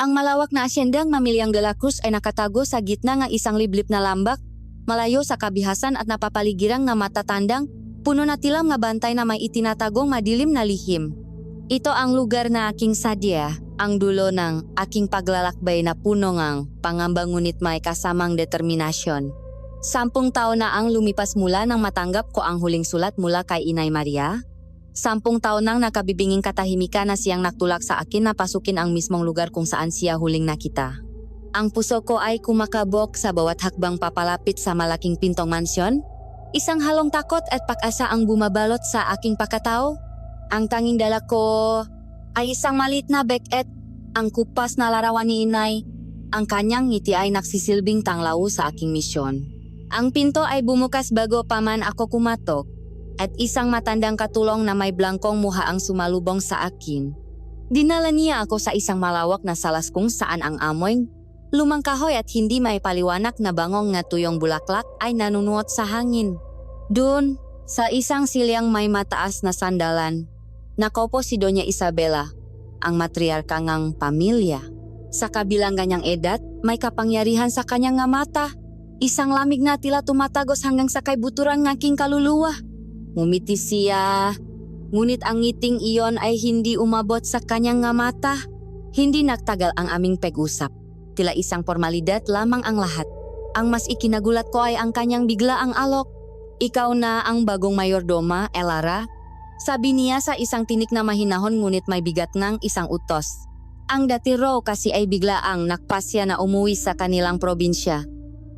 Ang malawak na asyendang Mamiliang de la Cruz ay nakatago sa gitna ng isang liblib na lambak, malayo sa kabihasan at napapaligirang nga matatandang, puno na tilam nga bantay na may itinatagong madilim na lihim. Ito ang lugar na aking sadya, ang dulo ng aking paglalakbay na puno ngang pangamba ngunit may kasamang determinasyon. 10 taon na ang lumipas mula nang matanggap ko ang huling sulat mula kay Inay Maria. 10 taon nang nakabibinging katahimikan na siyang nagtulak sa akin na pasukin ang mismong lugar kung saan siya huling nakita. Ang puso ko ay kumakabok sa bawat hakbang papalapit sa malaking pintong mansyon. Isang halong takot at pag-asa ang bumabalot sa aking pakatao. Ang tanging dala ko ay isang maliit na bag-et, ang kupas na larawan ni Inay. Ang kanyang ngiti ay nagsisilbing tanglaw sa aking misyon. Ang pinto ay bumukas bago pa man ako kumatok, at isang matandang katulong na may blangkong muha ang sumalubong sa akin. Dinala niya ako sa isang malawak na salas kung saan ang amoy, lumang kahoy at hindi may paliwanag na bangong nga tuyong bulaklak ay nanunuot sa hangin. Doon, sa isang silyang may mataas na sandalan, nakaupo si Doña Isabela, ang matriarka ngang pamilya. Sa kabilang ganyang edad, may kapangyarihan sa kanyang nga mata. Isang lamig na tila tumatagos hanggang sa kay buturan ng aking kaluluwa. Ngumiti siya, ngunit ang ngiting iyon ay hindi umabot sa kanyang nga mata. Hindi nagtagal ang aming pag-usap. Tila isang formalidad lamang ang lahat. Ang mas ikinagulat ko ay ang kanyang biglaang alok. Ikaw na ang bagong mayordoma, Elara? Sabi niya sa isang tinik na mahinahon ngunit may bigat ng isang utos. Ang dati raw kasi ay biglaang nakpasya na umuwi sa kanilang probinsya.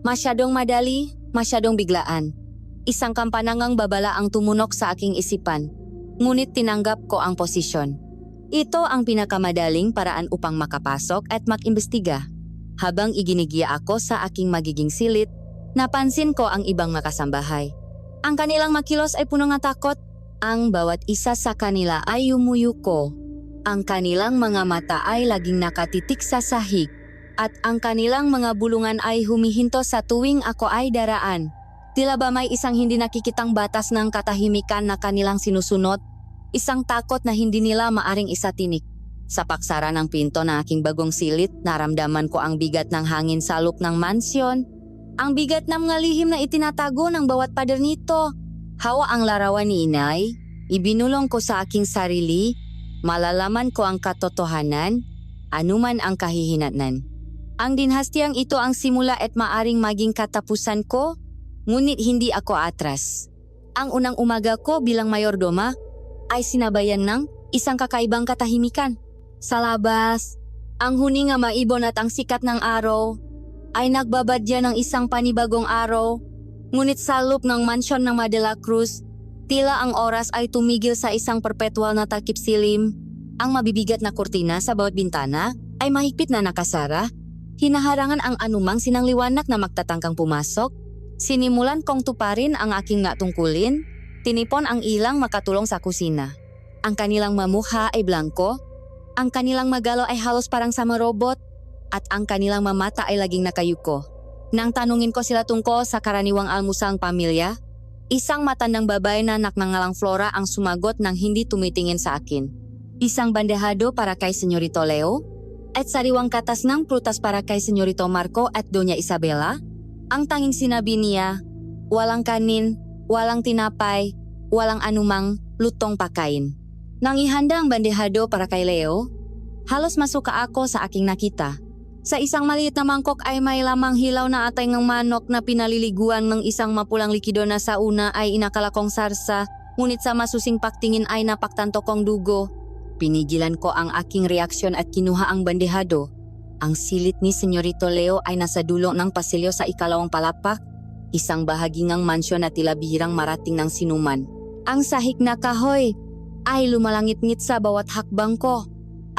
Masyadong madali, masyadong biglaan. Isang kampanangang babala ang tumunok sa aking isipan. Ngunit tinanggap ko ang posisyon. Ito ang pinakamadaling paraan upang makapasok at mag-imbestiga. Habang iginigiya ako sa aking magiging silid, napansin ko ang ibang makasambahay. Ang kanilang makilos ay puno ng takot. Ang bawat isa sa kanila ay umuyuko. Ang kanilang mga mata ay laging nakatitik sa sahig. At ang kanilang mga bulungan ay humihinto sa tuwing ako ay daraan. Tila ba may isang hindi nakikitang batas ng katahimikan na kanilang sinusunod? Isang takot na hindi nila maaring isatinik. Sa paksara ng pinto ng aking bagong silid, naramdaman ko ang bigat ng hangin sa loob ng mansyon. Ang bigat ng mga lihim na itinatago ng bawat pader nito. Hawa ang larawan ni Inay. Ibinulong ko sa aking sarili. Malalaman ko ang katotohanan, anuman ang kahihinatnan. Ang dinastiyang ito ang simula at maaring maging katapusan ko, ngunit hindi ako atras. Ang unang umaga ko bilang mayordoma ay sinabayan ng isang kakaibang katahimikan. Sa labas, ang huni nga maibon at ang sikat ng araw ay nagbabadya ng isang panibagong araw, ngunit sa loob ng mansyon ng De la Cruz, tila ang oras ay tumigil sa isang perpetual na takip silim. Ang mabibigat na kurtina sa bawat bintana ay mahigpit na nakasara. Hinaharangan ang anumang sinangliwanag na magtatangkang pumasok. Sinimulan kong tuparin ang aking nga tungkulin. Tinipon ang ilang makatulong sa kusina. Ang kanilang mamukha ay blanko. Ang kanilang magalaw ay halos parang sa robot. At ang kanilang mamata ay laging nakayuko. Nang tanungin ko sila tungkol sa karaniwang almusang pamilya, isang matandang babae na anak ng ngalang Flora ang sumagot nang hindi tumitingin sa akin. Isang bandehado para kay Senyorito Leo, at sariwang katas ng prutas para kay Senyorito Marco at Doña Isabela. Ang tanging sinabi niya, walang kanin, walang tinapay, walang anumang lutong pakain. Nang ihanda ang bandehado para kay Leo, halos masuka ako sa aking nakita. Sa isang maliit na mangkok ay may lamang hilaw na atay ng manok na pinaliliguan ng isang mapulang likido na sa una ay inakala kong sarsa, ngunit sa masusing pagtingin ay napaktanto kong dugo. Pinigilan ko ang aking reaksyon at kinuha ang bandehado. Ang silid ni Senyorito Leo ay nasa dulo ng pasilyo sa ikalawang palapak, isang bahagi ng mansyon na tila bihirang marating ng sinuman. Ang sahig na kahoy ay lumalangit-ngit sa bawat hakbang ko,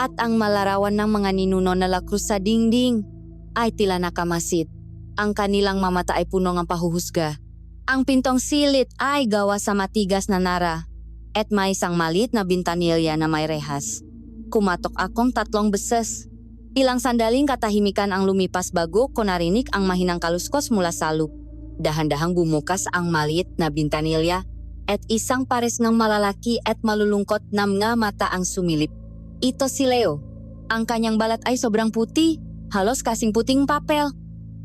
at ang malarawan ng mga ninuno na La Cruz sa dingding ay tila nakamasid. Ang kanilang mamata ay puno ng pahuhusga. Ang pintong silid ay gawa sa matigas na nara, at may isang maliit na bintanilya na may rehas. Kumatok akong 3 beses. Ilang sandaling katahimikan ang lumipas bago ko narinig ang mahinang kaluskos mula sa loob. Dahan-dahang bumukas ang maliit na bintanilya at isang pares ng malalaki at malulungkot na mga mata ang sumilip. Ito si Leo. Ang kanyang balat ay sobrang puti, halos kasing puting papel.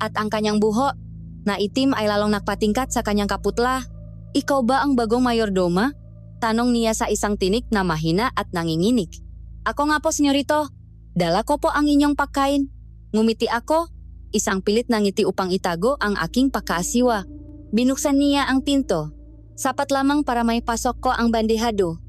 At ang kanyang buho na itim ay lalong nagpatingkat sa kanyang kaputla. Ikaw ba ang bagong mayordoma? Tanong niya sa isang tinik na mahina at nanginginig. Ako nga po, senyorito. Dala ko po ang inyong pagkain. Ngumiti ako, isang pilit na ngiti upang itago ang aking pagkaasiwa. Binuksan niya ang pinto. Sapat lamang para may pasok ko ang bandehado.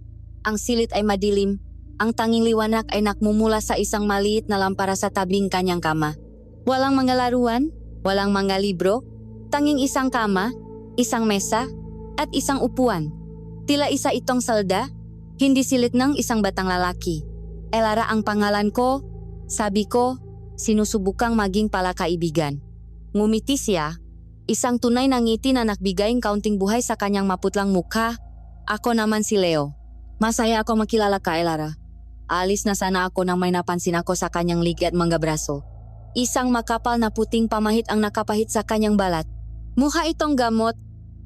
Ang silid ay madilim. Ang tanging liwanag ay nakmumula sa isang maliit na lampara sa tabing kanyang kama. Walang mga laruan, walang mga libro, tanging isang kama, isang mesa, at isang upuan. Tila isa itong salda, hindi silid ng isang batang lalaki. Elara ang pangalan ko, sabi ko, sinusubukang maging palakaibigan. Ngumiti siya, isang tunay na ngiti na nagbigay ng kaunting buhay sa kanyang maputlang mukha. Ako naman si Leo. Masaya ako makilala ka, Elara. Alis na sana ako nang may napansin ako sa kanyang ligi at mga braso. Isang makapal na puting pamahit ang nakapahit sa kanyang balat. Mukha itong gamot,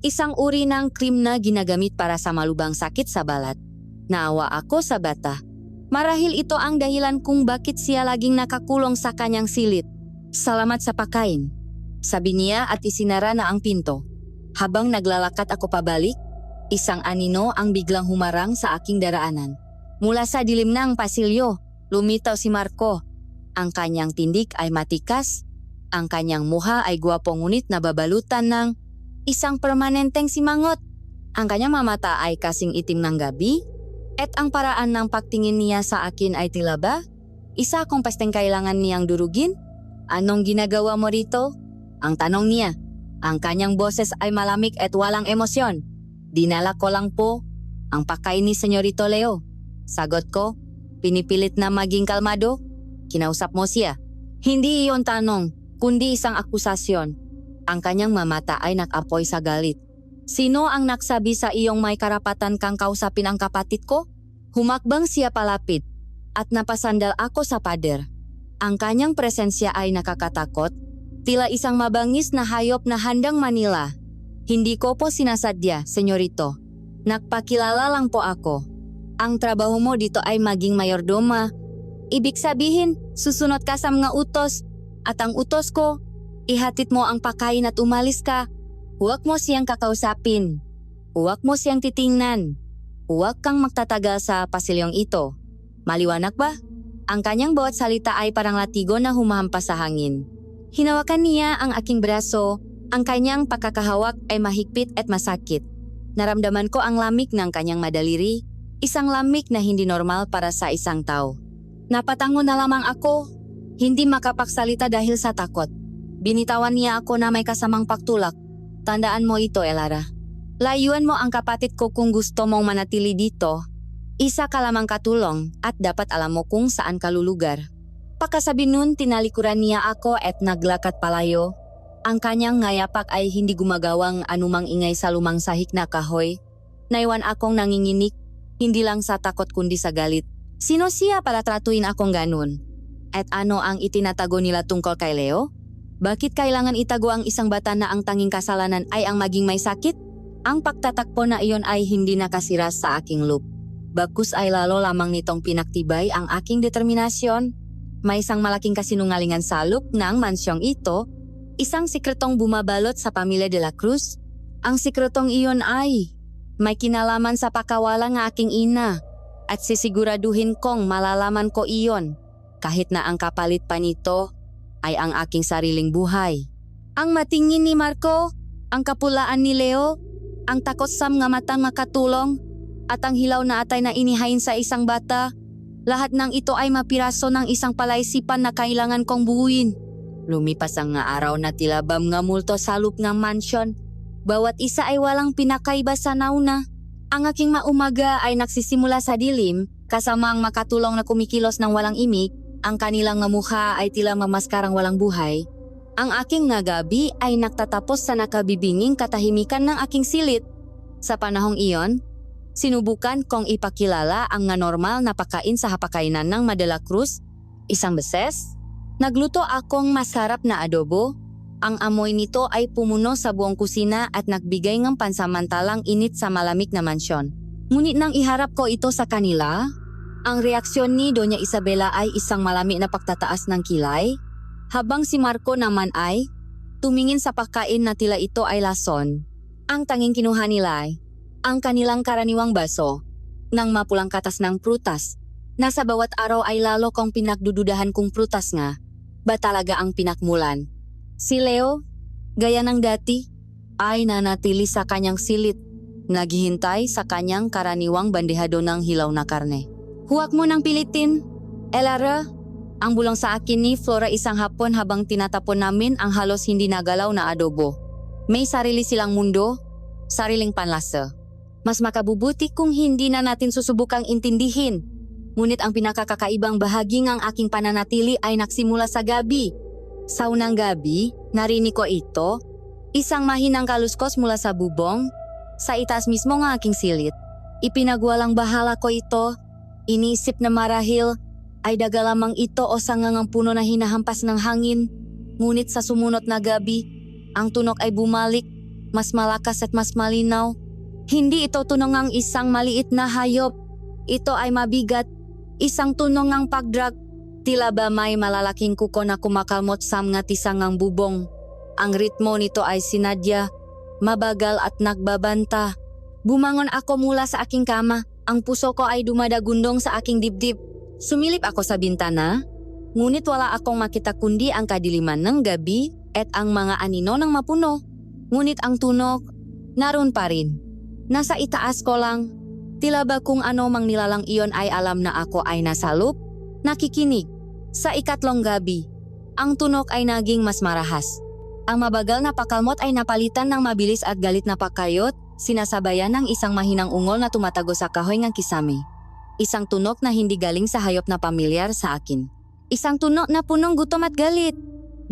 isang uri ng cream na ginagamit para sa malubhang sakit sa balat. Naawa ako sa bata. Marahil ito ang dahilan kung bakit siya laging nakakulong sa kanyang silid. Salamat sa pagkain, sabi niya at isinara na ang pinto. Habang naglalakad ako pabalik, isang anino ang biglang humarang sa aking daraanan. Mula sa dilim ng pasilyo, lumitaw si Marco. Ang kanyang tindig ay matikas, ang kanyang muha ay gwapo ngunit nababalutan ng isang permanenteng simangot. Ang kanyang mamata ay kasing itim ng gabi, at ang paraan ng pagtingin niya sa akin ay tila ba? Isa akong pasteng kailangan niyang durugin? Anong ginagawa mo rito? Ang tanong niya. Ang kanyang boses ay malamig at walang emosyon. Dinala ko lang po ang pagkain ni Senyorito Leo. Sagot ko, pinipilit na maging kalmado. Kinausap mo siya. Hindi iyon tanong, kundi isang akusasyon. Ang kanyang mamata ay nakapoy sa galit. Sino ang nagsabi sa iyong may karapatan kang kausapin ang kapatid ko? Humakbang siya palapit at napasandal ako sa pader. Ang kanyang presensya ay nakakatakot, tila isang mabangis na hayop na handang manila. Hindi ko po sinasadya, senyorito. Nagpakilala lang po ako. Ang trabaho mo dito ay maging mayordoma. Ibig sabihin, susunod ka sa mga utos. At ang utos ko, ihatid mo ang pagkain at umalis ka. Huwag mo siyang kakausapin. Huwag mo siyang titingnan. Huwag kang magtatagal sa pasilyong ito. Maliwanag ba? Ang kanyang bawat salita ay parang latigo na humahampas sa hangin. Hinawakan niya ang aking braso. Ang kanyang pagkakahawak ay mahigpit at masakit. Naramdaman ko ang lamig ng kanyang madaliri. Isang lamig na hindi normal para sa isang tao. Napatango na lamang ako, hindi makapagsalita dahil sa takot. Binitawan niya ako na may kasamang pagtulak. Tandaan mo ito, Elara. Layuan mo ang kapatid ko kung gusto mong manatili dito. Isa ka lamang katulong at dapat alam mo kung saan ka lulugar. Pagkasabi nun, tinalikuran niya ako at naglakad palayo. Ang kanyang ngayapak ay hindi gumagawang anumang ingay sa lumang sahig na kahoy. Naiwan akong nanginginig. Hindi lang sa takot kundi sa galit. Sino siya para tratuin akong ganun? At ano ang itinatago nila tungkol kay Leo? Bakit kailangan itago ang isang bata na ang tanging kasalanan ay ang maging may sakit? Ang pagtatakpo na iyon ay hindi nakasira sa aking loop. Bagkus ay lalo lamang nitong pinaktibay ang aking determinasyon. May isang malaking kasinungalingan sa loop ng mansyong ito, isang sikretong bumabalot sa pamilya de la Cruz. Ang sikretong iyon ay may kinalaman sa pakawala ng aking ina at sisiguraduhin kong malalaman ko iyon kahit na ang kapalit pa nito ay ang aking sariling buhay. Ang matingin ni Marco, ang kapulaan ni Leo, ang takot sa mga matang makatulong at ang hilaw na atay na inihain sa isang bata, lahat ng ito ay mapiraso ng isang palaisipan na kailangan kong buuin. Lumipas ang nga araw na tilabam nga multo sa loop ng mansyon. Bawat isa ay walang pinakaiba sa nauna. Ang aking maumaga ay nagsisimula sa dilim, kasama ang makatulong na kumikilos ng walang imik, ang kanilang nga mukha ay tila mamaskarang walang buhay. Ang aking nga gabi ay nagtatapos sa nakabibinging katahimikan ng aking silid. Sa panahong iyon, sinubukan kong ipakilala ang nga normal na pagkain sa hapakainan ng Madela Cruz. Isang beses, nagluto akong masarap na adobo. Ang amoy nito ay pumuno sa buong kusina at nagbigay ng pansamantalang init sa malamig na mansyon. Ngunit nang iharap ko ito sa kanila, Ang reaksyon ni Doña Isabela ay isang malami na pagtataas ng kilay, habang si Marco naman ay tumingin sa pagkain na tila ito ay lason. Ang tanging kinuha nila ay ang kanilang karaniwang baso ng mapulang katas ng prutas na sa bawat araw ay lalo kong pinagdududahan kung prutas nga ba talaga ang pinakmulan. Si Leo, gaya ng dati, ay nanatili sa kanyang silid, naghihintay sa kanyang karaniwang bandehado ng hilaw na karne. Huwag mo nang pilitin, Elara. Ang bulong sa akin ni Flora isang hapon habang tinatapon namin ang halos hindi nagalaw na adobo. May sarili silang mundo, sariling panlasa. Mas makabubuti kung hindi na natin susubukang intindihin. Ngunit ang pinakakakaibang bahagi ng aking pananatili ay nagsimula sa gabi. Sa unang gabi, narinig ko ito, isang mahinang kaluskos mula sa bubong, sa itaas mismo ng aking silid. Ipinagwalang bahala ko ito. Iniisip na marahil ay daga lamang ito o sangangang puno na hinahampas ng hangin. Ngunit sa sumunod na gabi, ang tunog ay bumalik, mas malakas at mas malinaw. Hindi ito tunog ng isang maliit na hayop. Ito ay mabigat, isang tunog ng pagdrag. Tila ba may malalaking kuko na kumakalmot sa mga tisangang bubong. Ang ritmo nito ay sinadya, mabagal at nagbabanta. Bumangon ako mula sa aking kama. Ang puso ko ay dumadagundong sa aking dibdib. Sumilip ako sa bintana, ngunit wala akong makita kundi ang kadiliman ng gabi at ang mga anino ng mapuno. Ngunit ang tunog, naroon pa rin. Nasa itaas ko lang. Tila ba kung ano mang nilalang iyon ay alam na ako ay nasa loop, nakikinig. Sa ikatlong gabi, ang tunog ay naging mas marahas. Ang mabagal na pakalmot ay napalitan ng mabilis at galit na pakayot, sinasabayan ng isang mahinang ungol na tumatago sa kahoy ng kisame. Isang tunog na hindi galing sa hayop na pamilyar sa akin. Isang tunog na punong gutom at galit.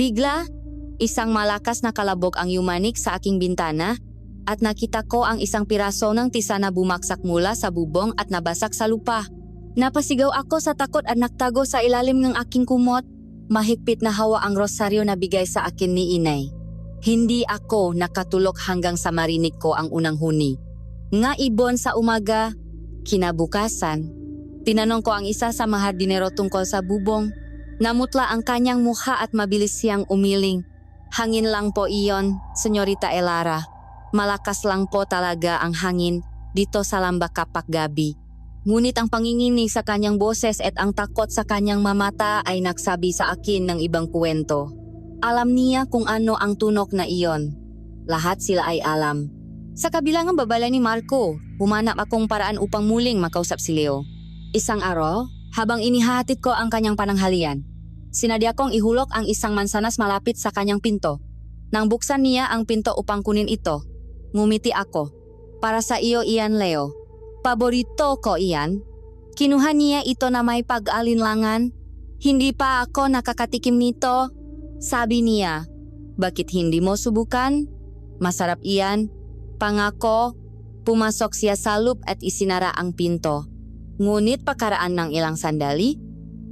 Bigla, isang malakas na kalabog ang yumanik sa aking bintana at nakita ko ang isang piraso ng tisa na bumaksak mula sa bubong at nabasak sa lupa. Napasigaw ako sa takot at nagtago sa ilalim ng aking kumot. Mahigpit na hawa ang rosaryo na bigay sa akin ni inay. Hindi ako nakatulog hanggang sa marinig ko ang unang huni. Nga ibon sa umaga, kinabukasan, tinanong ko ang isa sa mga hardinero tungkol sa bubong. Namutla ang kanyang mukha at mabilis siyang umiling. Hangin lang po iyon, Senyorita Elara. Malakas lang po talaga ang hangin dito sa lambak kapag gabi. Ngunit ang panginginig sa kanyang boses at ang takot sa kanyang mamata ay nagsabi sa akin ng ibang kwento. Alam niya kung ano ang tunog na iyon. Lahat sila ay alam. Sa kabilang ang babala ni Marco, humanap akong paraan upang muling makausap si Leo. Isang araw, habang inihahatid ko ang kanyang pananghalian, sinadya kong ihulog ang isang mansanas malapit sa kanyang pinto. Nang buksan niya ang pinto upang kunin ito, ngumiti ako. Para sa iyo iyan, Leo. Paborito ko iyan. Kinuha niya ito na may pag-alinlangan. Hindi pa ako nakakatikim nito. Sabi niya, bakit hindi mo subukan? Masarap iyan. Pangako, pumasok siya sa loop at isinara ang pinto. Ngunit pakaraan ng ilang sandali,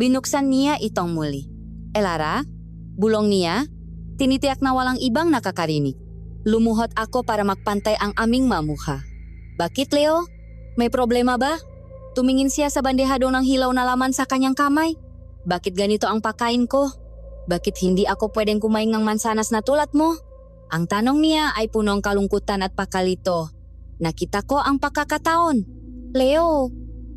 binuksan niya itong muli. Elara, bulong niya, tinitiyak na walang ibang nakakarinig. Lumuhod ako para magpantay ang aming mamukha. Bakit, Leo? May problema ba? Tumingin siya sa bandehado ng hilaw na laman sa kanyang kamay. Bakit ganito ang pagkain ko? Bakit hindi ako pwedeng kumain ng mansanas na tulad mo? Ang tanong niya ay punong kalungkutan at pakalito. Nakita ko ang pagkakataon. Leo,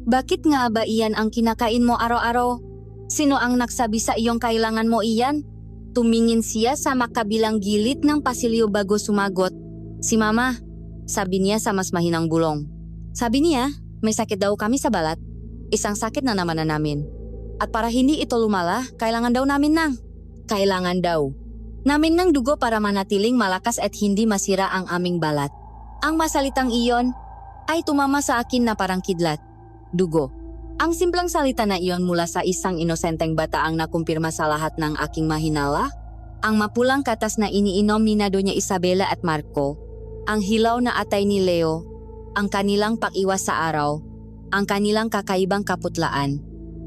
bakit nga ba iyan ang kinakain mo araw-araw? Sino ang nagsabi sa iyong kailangan mo iyan? Tumingin siya sa makabilang gilid ng pasilyo bago sumagot. Si Mama, sabi niya sa mas mahinang bulong. Sabi niya, may sakit daw kami sa balat. Isang sakit na naman na namin. At para hindi ito lumala, kailangan daw namin ng. Kailangan daw namin ng dugo para manatiling malakas at hindi masira ang aming balat. Ang masalitang iyon ay tumama sa akin na parang kidlat. Dugo. Ang simplang salita na iyon mula sa isang inosenteng bata ang nakumpirma sa lahat ng aking mahinala. Ang mapulang katas na iniinom ni Doña Isabela at Marco. Ang hilaw na atay ni Leo. Ang kanilang pag-iwas sa araw. Ang kanilang kakaibang kaputlaan.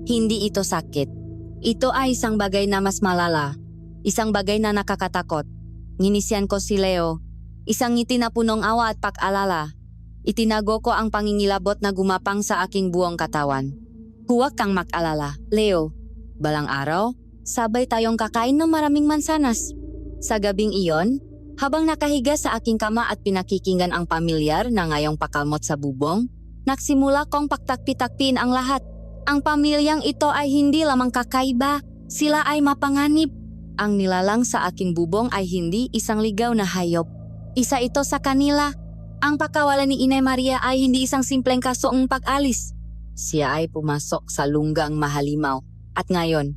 Hindi ito sakit. Ito ay isang bagay na mas malala. Isang bagay na nakakatakot. Nginisyan ko si Leo. Isang ngiti na punong awa at pag-alala. Itinago ko ang pangingilabot na gumapang sa aking buong katawan. Huwag kang mag-alala, Leo. Balang araw, sabay tayong kakain ng maraming mansanas. Sa gabing iyon, habang nakahiga sa aking kama at pinakikinggan ang pamilyar na ngayong pakalmot sa bubong, nagsimula kong paktakpi-takpiin ang lahat. Ang pamilyang ito ay hindi lamang kakaiba, sila ay mapanganib. Ang nilalang sa aking bubong ay hindi isang ligaw na hayop. Isa ito sa kanila. Ang pagkawalan ni Inay Maria ay hindi isang simpleng kasoong pag-alis. Siya ay pumasok sa lunggang mahalimaw. At ngayon,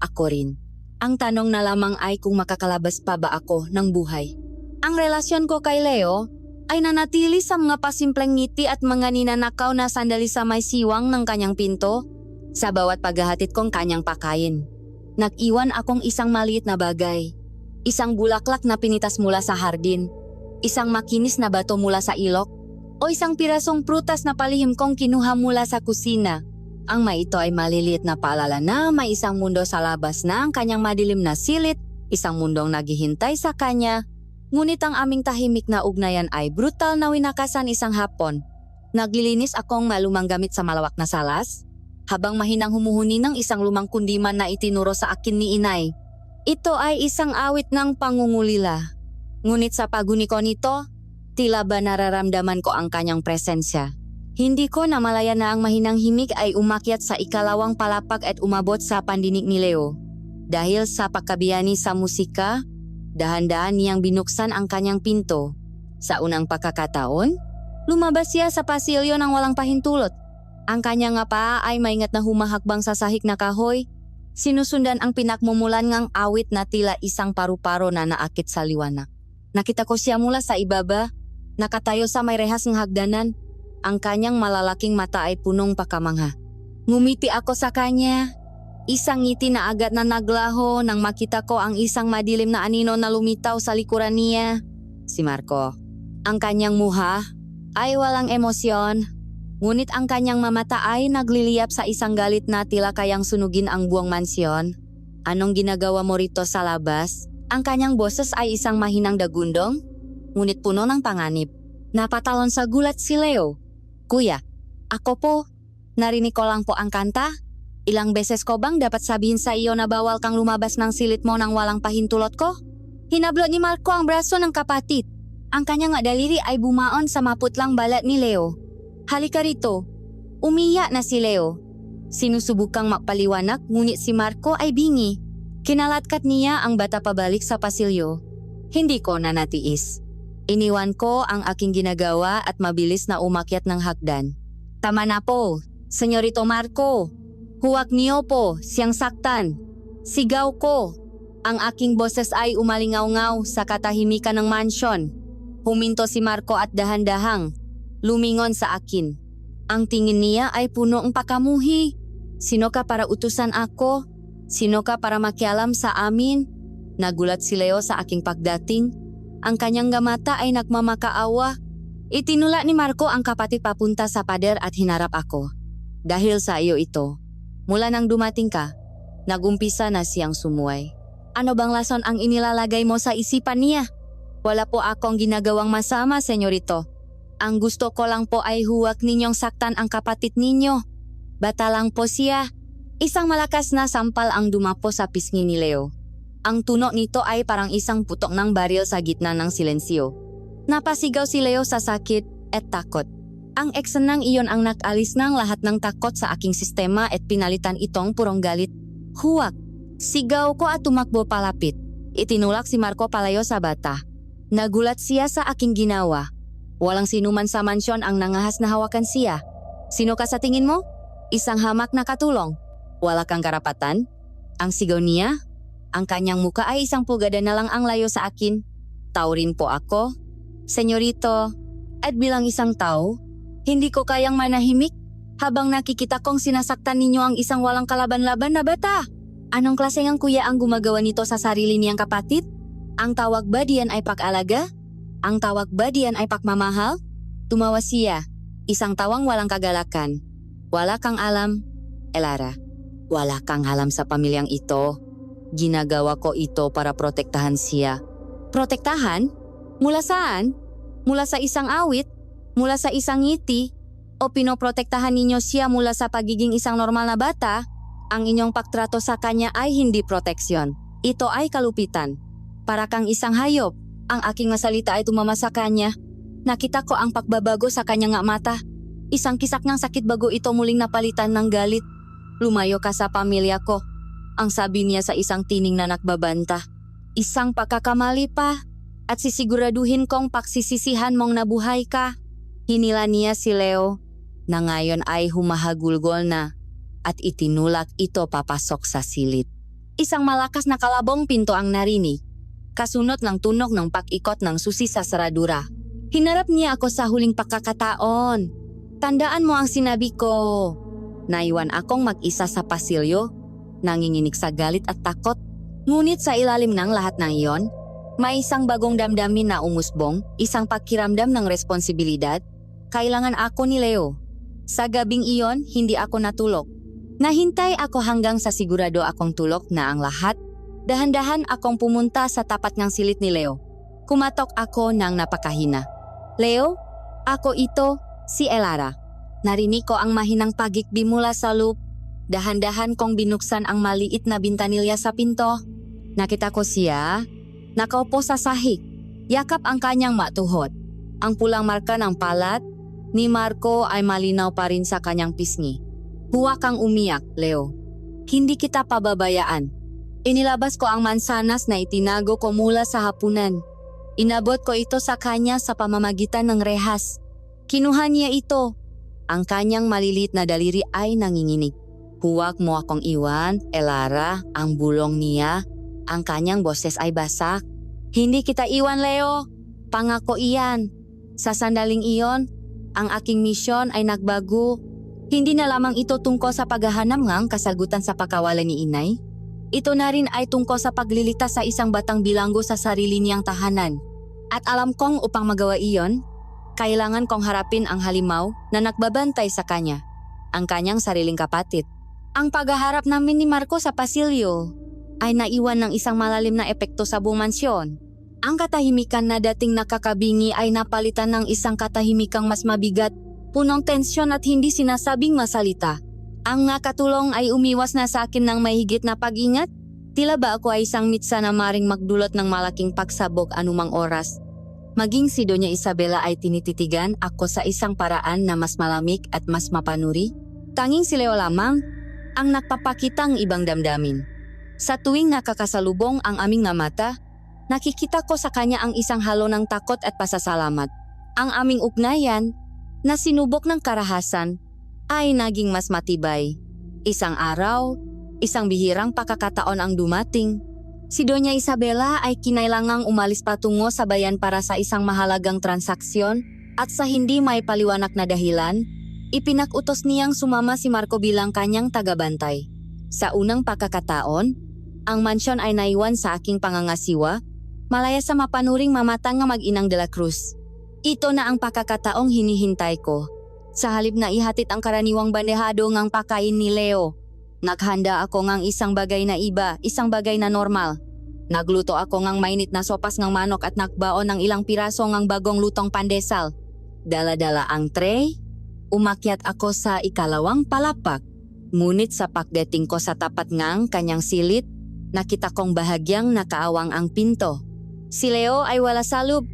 ako rin. Ang tanong na lamang ay kung makakalabas pa ba ako ng buhay. Ang relasyon ko kay Leo ay nanatili sa mga pasimpleng ngiti at mga ninanakaw na sandali sa may siwang ng kanyang pinto sa bawat paghahatid kong kanyang pakain. Nag-iwan akong isang maliit na bagay. Isang bulaklak na pinitas mula sa hardin. Isang makinis na bato mula sa ilok. O isang pirasong prutas na palihim kong kinuha mula sa kusina. Ang may ito ay maliliit na paalala na may isang mundo sa labas na ang kanyang madilim na silid, isang mundong naghihintay sa kanya. Ngunit ang aming tahimik na ugnayan ay brutal na winakasan isang hapon. Naglilinis akong malumang gamit sa malawak na salas, habang mahinang humuhuni ng isang lumang kundiman na itinuro sa akin ni Inay. Ito ay isang awit ng pangungulila. Ngunit sa paguni ko nito, tila ba nararamdaman ko ang kanyang presensya. Hindi ko namalaya na ang mahinang himig ay umakyat sa ikalawang palapag at umabot sa pandinig ni Leo. Dahil sa pagkabiyani sa musika, dahan-dahan niyang binuksan ang kanyang pinto. Sa unang pagkakataon, lumabas siya sa pasilyo ng walang pahintulot. Ang kanyang nga paa ay maingat na humahakbang sa sahig na kahoy. Sinusundan ang pinakmumulan ngang awit na tila isang paru-paro na naakit sa liwanag. Nakita ko siya mula sa ibaba, nakatayo sa may rehas ng hagdanan. Ang kanyang malalaking mata ay punong pakamangha. Ngumiti ako sa kanya. Isang ngiti na agad na naglaho nang makita ko ang isang madilim na anino na lumitaw sa likuran niya. Si Marco. Ang kanyang muha ay walang emosyon. Ngunit ang kanyang mamata ay nagliliyap sa isang galit na tila kayang sunugin ang buong mansyon. Anong ginagawa mo rito sa labas? Ang kanyang boses ay isang mahinang dagundong, ngunit puno ng panganib. Napatalon sa gulat si Leo. Kuya, ako po. Narinig ko lang po ang kanta. Ilang beses ko bang dapat sabihin sa iyo na bawal kang lumabas ng silid mo nang walang pahintulot ko? Hinablot ni Marco ang braso ng kapatid. Ang kanyang daliri ay bumaon sa maputlang balat ni Leo. Halika rito. Umiyak na si Leo. Sinusubukang magpaliwanag ngunit si Marco ay bingi. Kinalatkat niya ang bata pabalik sa pasilyo. Hindi ko na natiis. Iniwan ko ang aking ginagawa at mabilis na umakyat ng hagdan. Tama na po, Senyorito Marco. Huwag niyo po siyang saktan. Sigaw ko. Ang aking boses ay umalingaw-ngaw sa katahimikan ng mansyon. Huminto si Marco at dahan-dahang lumingon sa akin. Ang tingin niya ay puno ng pakamuhi. Sino ka para utusan ako? Sino ka para makialam sa amin? Nagulat si Leo sa aking pagdating. Ang kanyang gamata ay nagmamakaawa. Itinula ni Marco ang kapatid papunta sa pader at hinarap ako. Dahil sa iyo ito, mula nang dumating ka, nagumpisa na siyang sumuway. Ano bang lason ang inilalagay mo sa isipan niya? Wala po akong ginagawang masama, senyorito. Ang gusto ko lang po ay huwag ninyong saktan ang kapatid ninyo. Bata lang po siya. Isang malakas na sampal ang dumapo sa pisngi ni Leo. Ang tunog nito ay parang isang putok ng baril sa gitna ng silensyo. Napasigaw si Leo sa sakit at takot. Ang eksenang iyon ang nag-alis ng lahat ng takot sa aking sistema at pinalitan itong purong galit. Huwag! Sigaw ko at tumakbo palapit. Itinulak si Marco palayo sa bata. Nagulat siya sa aking ginawa. Walang sinuman sa mansyon ang nangahas na hawakan siya. Sino ka sa tingin mo? Isang hamak na katulong. Wala kang karapatan? Ang sigaw niya? Ang kanyang muka ay isang pugada na lang ang layo sa akin. Tao rin po ako. Senyorito, at bilang isang tao, hindi ko kayang manahimik habang nakikita kong sinasaktan ninyo ang isang walang kalaban-laban na bata. Anong klaseng ang kuya ang gumagawa nito sa sarili niyang kapatid? Ang tawag ba diyan ay pag-alaga? Ang tawag ba diyan ay pagmamahal? Tumawa siya, isang tawang walang kagalakan. Wala kang alam, Elara. Wala kang alam sa pamilyang ito. Ginagawa ko ito para protektahan siya. Protektahan? Mula saan? Mula sa isang awit? Mula sa isang ngiti? o pinoprotektahan ninyo siya mula sa pagiging isang normal na bata, ang inyong pagtrato sa kanya ay hindi proteksyon. Ito ay kalupitan. Para kang isang hayop, ang aking masalita ay tumama sa kanya. Nakita ko ang pagbabago sa kanyang mata. Isang kisak ng sakit bago ito muling napalitan ng galit. Lumayo ka sa pamilya ko, ang sabi niya sa isang tining na nagbabanta. Isang pagkakamali pa, at sisiguraduhin kong pagsisisihan mong nabuhay ka. Hinila niya si Leo, na ngayon ay humahagulgol na, at itinulak ito papasok sa silid. Isang malakas na kalabong pinto ang narinig, kasunod ng tunog ng pakikot ng susi sa saradura. Hinarap niya ako sa huling pagkakataon. Tandaan mo ang sinabi ko. Naiwan akong mag-isa sa pasilyo, nanginginig sa galit at takot. Ngunit sa ilalim ng lahat ng iyon, may isang bagong damdamin na umusbong, isang pakiramdam ng responsibilidad. Kailangan ako ni Leo. Sa gabing iyon, hindi ako natulog. Nahintay ako hanggang sa sigurado akong tulog na ang lahat. Dahan-dahan akong pumunta sa tapat ng silid ni Leo. Kumatok ako ng napakahina. Leo, ako ito, si Elara. Narinig ko ang mahinang pagikbi mula sa loob. Dahan-dahan kong binuksan ang maliit na bintanilya sa pinto. Nakita ko siya, nakaupo sa sahig. Yakap ang kanyang matuhod. Ang pulang marka ng palat ni Marco ay malinaw pa rin sa kanyang pisngi. Huwag kang umiyak, Leo. Hindi kita pababayaan. Inilabas ko ang mansanas na itinago ko mula sa hapunan. Inabot ko ito sa kanya sa pamamagitan ng rehas. Kinuha niya ito. Ang kanyang maliliit na daliri ay nanginginig. Huwag mo akong iwan, Elara, ang bulong niya. Ang kanyang boses ay basak. Hindi kita iwan, Leo. Pangako iyan. Sa sandaling iyon, ang aking misyon ay nagbago. Hindi na lamang ito tungkol sa paghahanap ng kasagutan sa pagkawalan ni inay. Ito na rin ay tungkol sa paglilitas sa isang batang bilanggo sa sarili niyang tahanan. At alam kong upang magawa iyon, kailangan kong harapin ang halimaw na nagbabantay sa kanya, ang kanyang sariling kapatid. Ang paghaharap namin ni Marco sa pasilyo ay naiwan ng isang malalim na epekto sa buong mansyon. Ang katahimikan na dating nakakabingi ay napalitan ng isang katahimikang mas mabigat, punong tensyon at hindi sinasabing masalita. Ang nakatulong ay umiwas na sa akin ng mahigit na pag-ingat. Tila ba ako ay isang mitsa na maring magdulot ng malaking pagsabog anumang oras. Maging si Doña Isabela ay tinititigan ako sa isang paraan na mas malamig at mas mapanuri. Tanging si Leo lamang ang nagpapakitang ibang damdamin. Sa tuwing nakakasalubong ang aming nga mata, nakikita ko sa kanya ang isang halo ng takot at pasasalamat. Ang aming ugnayan, na sinubok ng karahasan, ay naging mas matibay. Isang araw, isang bihirang pagkakataon ang dumating. Si Doña Isabela ay kinailangang umalis patungo sa bayan para sa isang mahalagang transaksyon at sa hindi may paliwanag na dahilan, ipinag-utos niyang sumama si Marco bilang kanyang tagabantay. Sa unang pagkakataon, ang mansyon ay naiwan sa aking pangangasiwa, malaya sa mapanuring mamatang nga mag-inang de la Cruz. Ito na ang pagkakataong hinihintay ko. Sa halip na ihatid ang karaniwang bandehado ngang pakain ni Leo, naghanda ako ngang isang bagay na iba, isang bagay na normal. Nagluto ako ngang mainit na sopas ngang manok at nagbaon ng ilang piraso ngang bagong lutong pandesal. Dala-dala ang tray, umakyat ako sa ikalawang palapak. Ngunit sa pagdating ko sa tapat ngang kanyang silid, nakita kong bahagyang nakaawang ang pinto. Si Leo ay wala sa loob.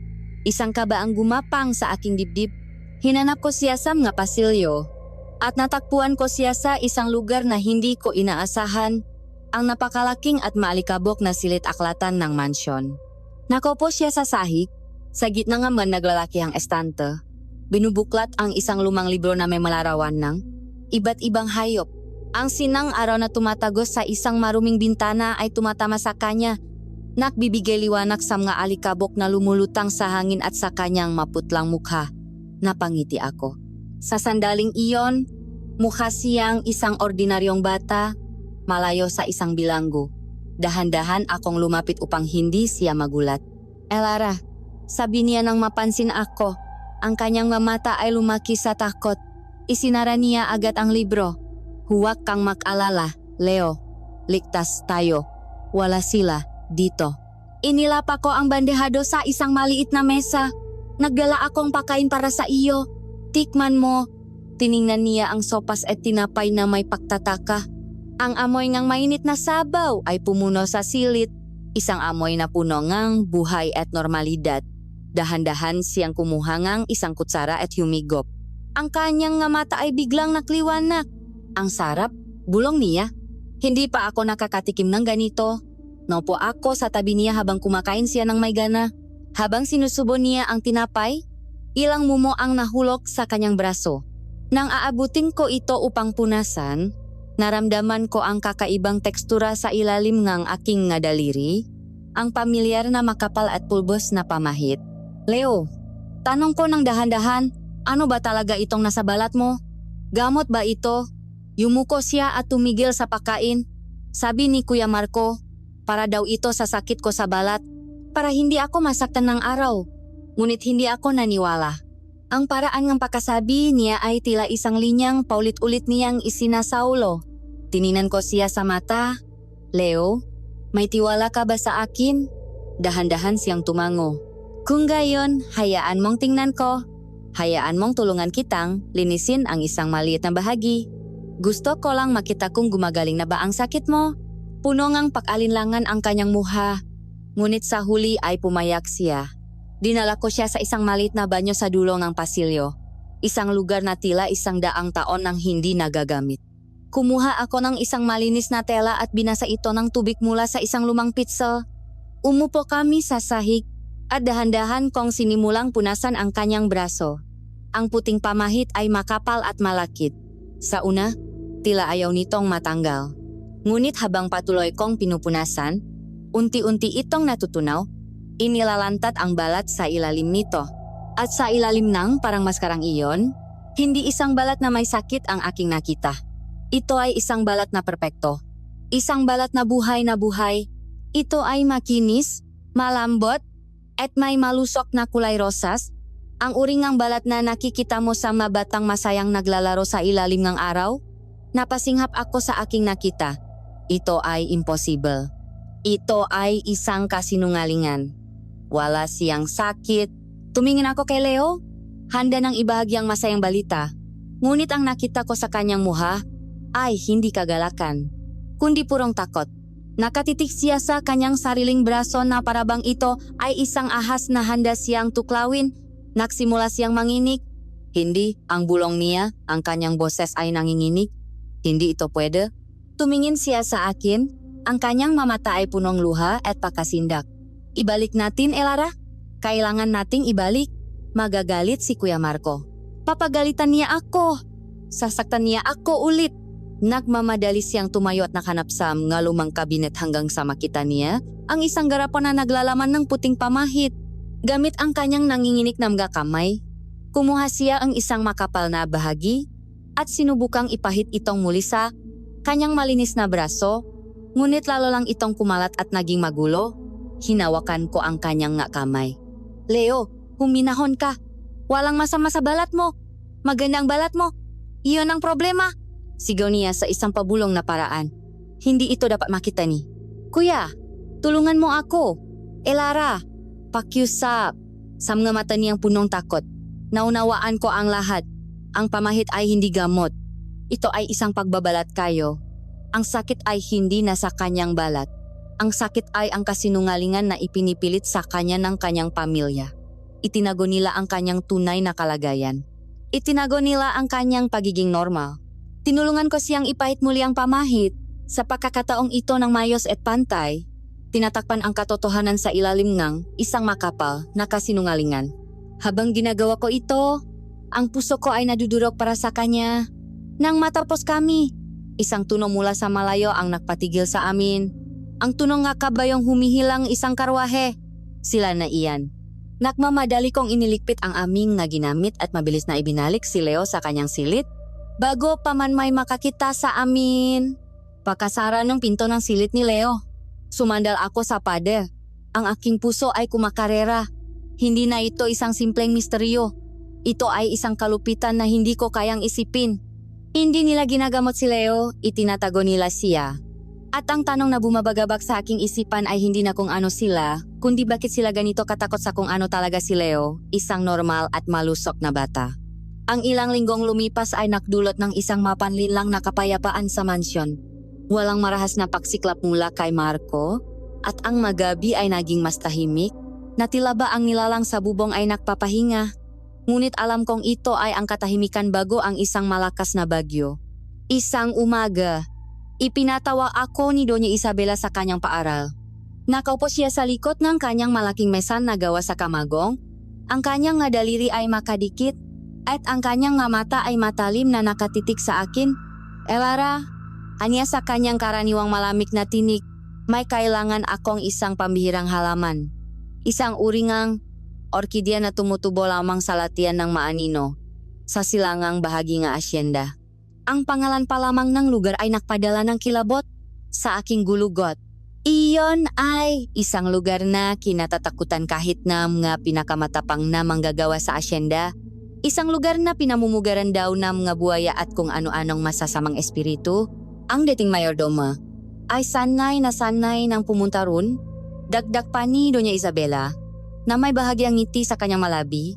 Isang kaba ang gumapang sa aking dibdib. Hinanap ko siya sa mga pasilyo at natakpuan ko siya sa isang lugar na hindi ko inaasahan, ang napakalaking at maalikabok na silid-aklatan ng mansyon. Nakaupo siya sa sahig, sa gitna naman naglalaki ang estante. Binubuklat ang isang lumang libro na may malarawan ng iba't ibang hayop. Ang sinang araw na tumatagos sa isang maruming bintana ay tumatama sa kanya. Nagbibigay liwanag sa mga alikabok na lumulutang sa hangin at sa kanyang maputlang mukha. Napangiti ako. Sa sandaling iyon, mukha siyang isang ordinaryong bata, malayo sa isang bilanggo. Dahan-dahan akong lumapit upang hindi siya magulat. Elara, sabi niya nang mapansin ako. Ang kanyang mata ay lumaki sa takot. Isinara niya agad ang libro. Huwag kang mag-alala, Leo. Ligtas tayo. Wala sila dito. Inilapa ko ang bandehado sa isang maliit na mesa. Nagdala akong pakain para sa iyo. Tikman mo. Tiningnan niya ang sopas at tinapay na may pagtataka. Ang amoy ngang mainit na sabaw ay pumuno sa silit. Isang amoy na puno ngang buhay at normalidad. Dahan-dahan siyang kumuha ngang isang kutsara at humigop. Ang kanyang nga mata ay biglang nakliwanak. Ang sarap, bulong niya. Hindi pa ako nakakatikim ng ganito. Naupo ako sa tabi niya habang kumakain siya ng may gana. Habang sinusubo niya ang tinapay, ilang mumo ang nahulog sa kanyang braso. Nang aabutin ko ito upang punasan, naramdaman ko ang kakaibang tekstura sa ilalim ng aking nga daliri, ang pamilyar na makapal at pulbos na pamahit. Leo, tanong ko ng dahan-dahan, ano ba talaga itong nasa balat mo? Gamot ba ito? Yumuko siya at tumigil sa pagkain. Sabi ni Kuya Marco, para daw ito sa sakit ko sa balat, para hindi ako masaktan ng araw. Ngunit hindi ako naniwala. Ang paraan ng pagkasabi niya ay tila isang linyang paulit-ulit niyang isinasaulo. Tininan ko siya sa mata. Leo, may tiwala ka ba sa akin? Dahan-dahan siyang tumango. Kung gayon, hayaan mong tingnan ko. Hayaan mong tulungan kitang linisin ang isang maliit na bahagi. Gusto ko lang makita kung gumagaling na ba ang sakit mo. Puno ngang pag-alinlangan ang kanyang muha. Ngunit sa huli ay pumayak siya. Dinala ko siya sa isang maliit na banyo sa dulo ng pasilyo. Isang lugar na tila 100 taon nang hindi nagagamit. Kumuha ako ng isang malinis na tela at binasa ito ng tubig mula sa isang lumang pitso. Umupo kami sa sahig at dahan-dahan kong sinimulang punasan ang kanyang braso. Ang puting pamahit ay makapal at malakit. Sa una, tila ayaw nitong matanggal. Ngunit habang patuloy kong pinupunasan, unti-unti itong natutunaw. Inilalantat ang balat sa ilalim nito. At sa ilalim ng parang maskarang iyon, hindi isang balat na may sakit ang aking nakita. Ito ay isang balat na perpekto. Isang balat na buhay na buhay. Ito ay makinis, malambot, at may malusok na kulay rosas. Ang uri ng balat na nakikita mo sa mga batang masayang naglalaro sa ilalim ng araw. Napasinghap ako sa aking nakita. Ito ay impossible. Ito ay isang kasinungalingan. Wala siyang sakit. Tumingin ako kay Leo. Handa nang ibahagi ang masayang balita. Ngunit ang nakita ko sa kanyang muha ay hindi kagalakan, kundi purong takot. Nakatitik siya sa kanyang sariling braso na parabang ito ay isang ahas na handa siyang tuklawin. Nagsimula siyang manginig. Hindi, ang bulong niya, ang kanyang boses ay nanginginig. Hindi ito pwede. Tumingin siya sa akin. Ang kanyang mamata ay punong luha at pakasindak. Ibalik natin, Elara. Kailangan nating ibalik. Magagalit si Kuya Marco. Papagalitan niya ako. Sasaktan niya ako ulit. Nagmamadali siyang tumayo at nakanapsam ng lumang kabinet hanggang sa makita niya ang isang garapon na naglalaman ng puting pamahit. Gamit ang kanyang nanginginik na mga kamay, kumuha siya ang isang makapal na bahagi at sinubukang ipahit itong muli sa kanyang malinis na braso. Ngunit lalo lang itong kumalat at naging magulo. Hinawakan ko ang kanyang nga kamay. Leo, huminahon ka. Walang masama sa balat mo. Magandang balat mo. Iyon ang problema. Sigaw niya sa isang pabulong na paraan. Hindi ito dapat makita ni. Kuya, tulungan mo ako. Elara, pakiusap. Sa mga mata niyang punong takot. Naunawaan ko ang lahat. Ang pamahit ay hindi gamot. Ito ay isang pagbabalat kayo. Ang sakit ay hindi nasa kanyang balat. Ang sakit ay ang kasinungalingan na ipinipilit sa kanya ng kanyang pamilya. Itinago nila ang kanyang tunay na kalagayan. Itinago nila ang kanyang pagiging normal. Tinulungan ko siyang ipahit muli ang pamahit. Sa pagkakataong ito ng mayos at pantay, tinatakpan ang katotohanan sa ilalim ng isang makapal na kasinungalingan. Habang ginagawa ko ito, ang puso ko ay nadudurog para sa kanya. Nang matapos kami, isang tunog mula sa malayo ang nagpatigil sa amin. Ang tunog nga kabayong humihilang isang karwahe. Sila na iyan. Nagmamadali kong iniligpit ang aming na ginamit at mabilis na ibinalik si Leo sa kanyang silid bago pa man may makakita sa amin. Pagkasara ng pinto ng silid ni Leo, sumandal ako sa pader. Ang aking puso ay kumakarera. Hindi na ito isang simpleng misteryo. Ito ay isang kalupitan na hindi ko kayang isipin. Hindi nila ginagamot si Leo, itinatago nila siya. At ang tanong na bumabagabag sa aking isipan ay hindi na kung ano sila, kundi bakit sila ganito katakot sa kung ano talaga si Leo, isang normal at malusok na bata. Ang ilang linggong lumipas ay nakdulot ng isang mapanlinlang na kapayapaan sa mansyon. Walang marahas na paksiklap mula kay Marco, at ang magabi ay naging mas tahimik, na tila ba ang nilalang sa bubong ay nakpapahinga. Ngunit alam kong ito ay ang katahimikan bago ang isang malakas na bagyo. Isang umaga, ipinatawa ako ni Doña Isabela sa kanyang paaral. Nakaupo siya sa likod ng kanyang malaking mesan na gawa sa kamagong. Ang kanyang nga daliri ay makadikit at ang kanyang nga mata ay matalim na nakatitik sa akin. Elara, anya sa kanyang karaniwang malamig na tinik, may kailangan akong isang pambihirang halaman. Isang uringang orkidea na tumutubo lamang sa latian ng Maanino, sa silangang bahagi nga asyenda. Ang pangalan pa lamang ng lugar ay nakpadala ng kilabot sa aking gulugot. Iyon ay isang lugar na kinatatakutan kahit na mga pinakamatapang na manggagawa sa asyenda. Isang lugar na pinamumugaran daw ng mga buhaya at kung ano-anong masasamang espiritu. Ang dating mayordoma ay sanay ng pumunta ron. Dagdag pa ni Doña Isabela na may bahagyang ngiti sa kanyang malabi,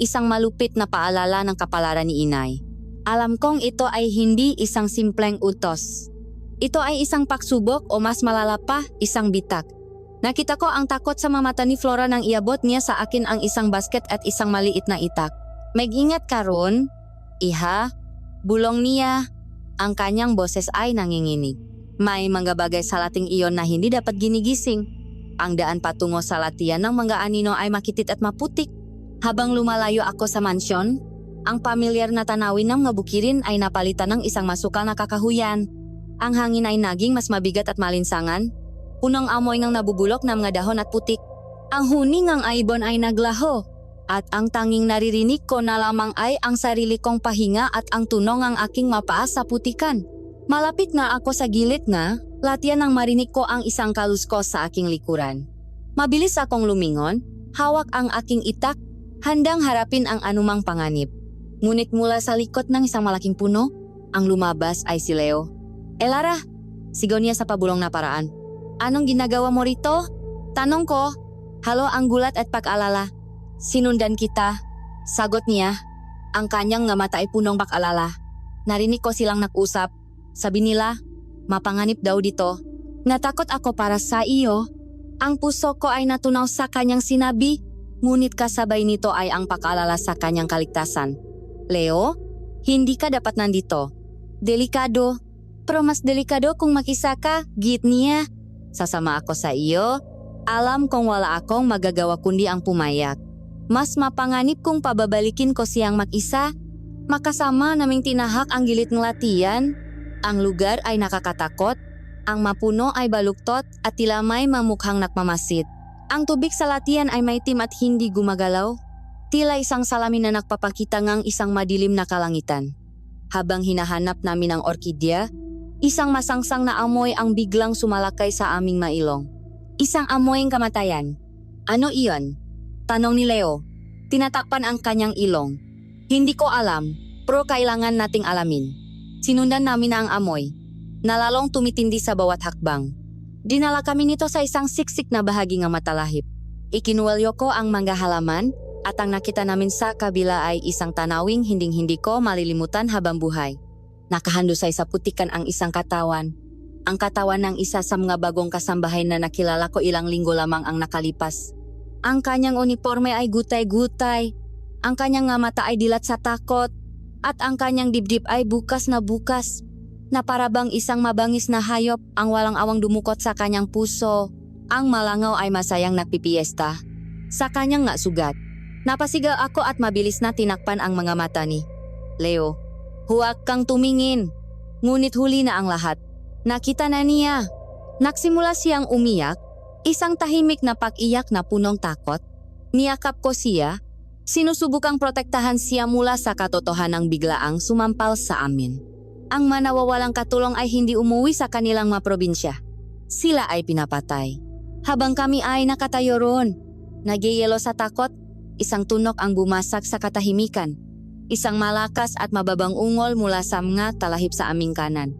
isang malupit na paalala ng kapalaran ni inay. Alam kong ito ay hindi isang simpleng utos. Ito ay isang pagsubok o mas malala pa, isang bitak. Nakita ko ang takot sa mamata ni Flora nang iabot niya sa akin ang isang basket at isang maliit na itak. Mag-ingat ka ron, iha, bulong niya. Ang kanyang boses ay nanginginig. May mga bagay sa lating iyon na hindi dapat ginigising. Ang daan patungo sa latian ng mga anino ay makitit at maputik. Habang lumalayo ako sa mansyon, ang pamilyar na tanawin ng mga bukirin ay napalitan ng isang masukal na kakahuyan. Ang hangin ay naging mas mabigat at malinsangan. Punong amoy ng nabubulok na mga dahon at putik. Ang huni ng ibon ay naglaho. At ang tanging naririnig ko na lamang ay ang sarili kong pahinga at ang tunog ng aking mapaas sa putikan. Malapit na ako sa gilid na, latian nang marinig ko ang isang kaluskos sa aking likuran. Mabilis akong lumingon, hawak ang aking itak, handang harapin ang anumang panganib. Ngunit mula sa likod ng isang malaking puno, ang lumabas ay si Leo. Elara, sigaw niya sa pabulong na paraan. Anong ginagawa mo rito? Tanong ko. Halo ang gulat at pag-alala. Sinundan kita. Sagot niya. Ang kanyang nga mata ay punong pag-alala. Narinig ko silang nag-usap. Sabi nila, mapanganib daw dito. Natakot ako para sa iyo. Ang puso ko ay natunaw sa kanyang sinabi. Ngunit kasabay nito ay ang pag-alala sa kanyang kaligtasan. Leo, hindi ka dapat nandito. Delikado. Pero mas delikado kung makisa ka, git niya. Sasama ako sa iyo. Alam kong wala akong magagawa kundi ang pumayag. Mas mapanganib kung pababalikin ko siyang mag-isa. Makasama naming tinahak ang gilid ng latian. Ang lugar ay nakakatakot. Ang mapuno ay baluktot at tila may mamukhang nakmamasid. Ang tubig sa latian ay maitim at hindi gumagalaw. Tila isang salamin na nagpapakita ngang isang madilim na kalangitan. Habang hinahanap namin ang orkidea, isang masangsang na amoy ang biglang sumalakay sa aming mailong. Isang amoying kamatayan. Ano iyon? Tanong ni Leo. Tinatakpan ang kanyang ilong. Hindi ko alam, pero kailangan nating alamin. Sinundan namin ang amoy. Nalalong tumitindi sa bawat hakbang. Dinala kami nito sa isang siksik na bahagi ng matalahip. Ikinuwalyo ko ang mga halaman at ang nakita namin sa kabila ay isang tanawing hinding-hindi ko malilimutan habang buhay. Nakahandusay sa putikan ang isang katawan. Ang katawan ng isa sa mga bagong kasambahay na nakilala ko ilang linggo lamang ang nakalipas. Ang kanyang uniforme ay gutay-gutay. Ang kanyang nga mata ay dilat sa takot. At ang kanyang dibdib ay bukas na parabang isang mabangis na hayop ang walang awang dumukot sa kanyang puso. Ang malangaw ay masayang nagpipiesta. Sa kanyang nga sugat. Napasigaw ako at mabilis na tinakpan ang mga mata ni Leo. Huwag kang tumingin. Ngunit huli na ang lahat. Nakita na niya. Nagsimula siyang umiyak. Isang tahimik na pag-iyak na punong takot. Niyakap ko siya. Sinusubukang protektahan siya mula sa katotohanang biglaang sumampal sa amin. Ang manawawalang katulong ay hindi umuwi sa kanilang mga probinsya. Sila ay pinapatay. Habang kami ay nakatayo roon. Nagyayelo sa takot. Isang tunok ang bumasak sa katahimikan. Isang malakas at mababang ungol mula sa mga talahib sa aming kanan.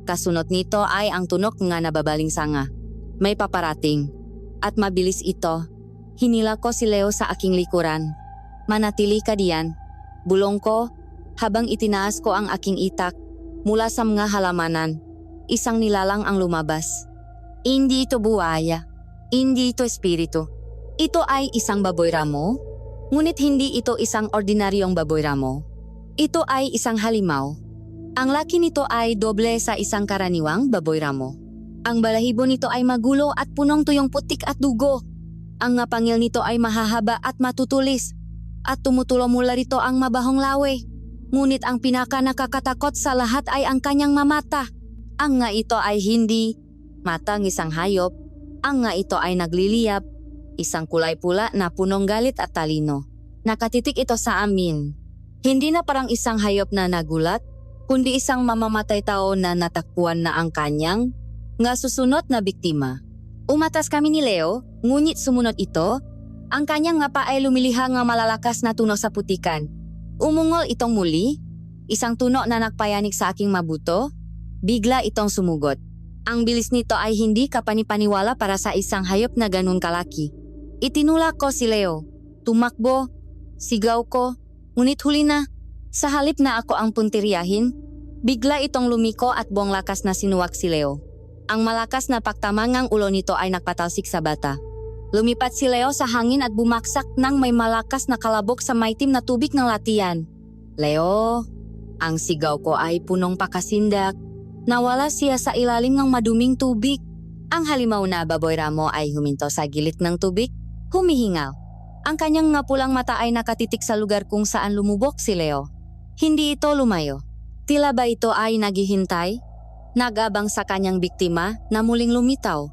Kasunod nito ay ang tunok nga nababaling sanga. May paparating. At mabilis ito. Hinila ko si Leo sa aking likuran. Manatili ka diyan. Bulong ko, Habang itinaas ko ang aking itak mula sa mga halamanan, isang nilalang ang lumabas. Hindi ito buhaya. Hindi ito espiritu. Ito ay isang baboy ramo. Ngunit hindi ito isang ordinaryong baboy ramo. Ito ay isang halimaw. Ang laki nito ay doble sa isang karaniwang baboy ramo. Ang balahibo nito ay magulo at punong tuyong putik at dugo. Ang ngapangil nito ay mahahaba at matutulis. At tumutulo mula rito ang mabahong lawe. Ngunit ang pinaka nakakatakot sa lahat ay ang kanyang mamata. Ang nga ito ay hindi matang isang hayop. Ang nga ito ay nagliliyab. Isang kulay pula na punong galit at talino. Nakatitik ito sa amin. Hindi na parang isang hayop na nagulat, kundi isang mamamatay tao na natakbuhan na ang kanyang nga susunod na biktima. Umatas kami ni Leo, ngunit sumunod ito. Ang kanyang nga pa ay lumiliha nga malalakas na tuno sa putikan. Umungol itong muli, isang tuno na nagpayanig sa aking mabuto. Bigla itong sumugot. Ang bilis nito ay hindi kapanipaniwala para sa isang hayop na ganun kalaki. Itinulak ko si Leo. Tumakbo, sigaw ko, ngunit huli na. Sa halip na ako ang puntiryahin, bigla itong lumiko at buong lakas na sinuwak si Leo. Ang malakas na paktamangang ulo nito ay nagpatalsik sa bata. Lumipat si Leo sa hangin at bumaksak nang may malakas na kalabok sa maitim na tubig ng latian. Leo, ang sigaw ko ay punong pakasindak. Nawala siya sa ilalim ng maduming tubig. Ang halimaw na baboy ramo ay huminto sa gilid ng tubig, humihingal. Ang kanyang nga pulang mata ay nakatitik sa lugar kung saan lumubog si Leo. Hindi ito lumayo. Tila ba ito ay naghihintay? Nag-abang sa kanyang biktima na muling lumitaw.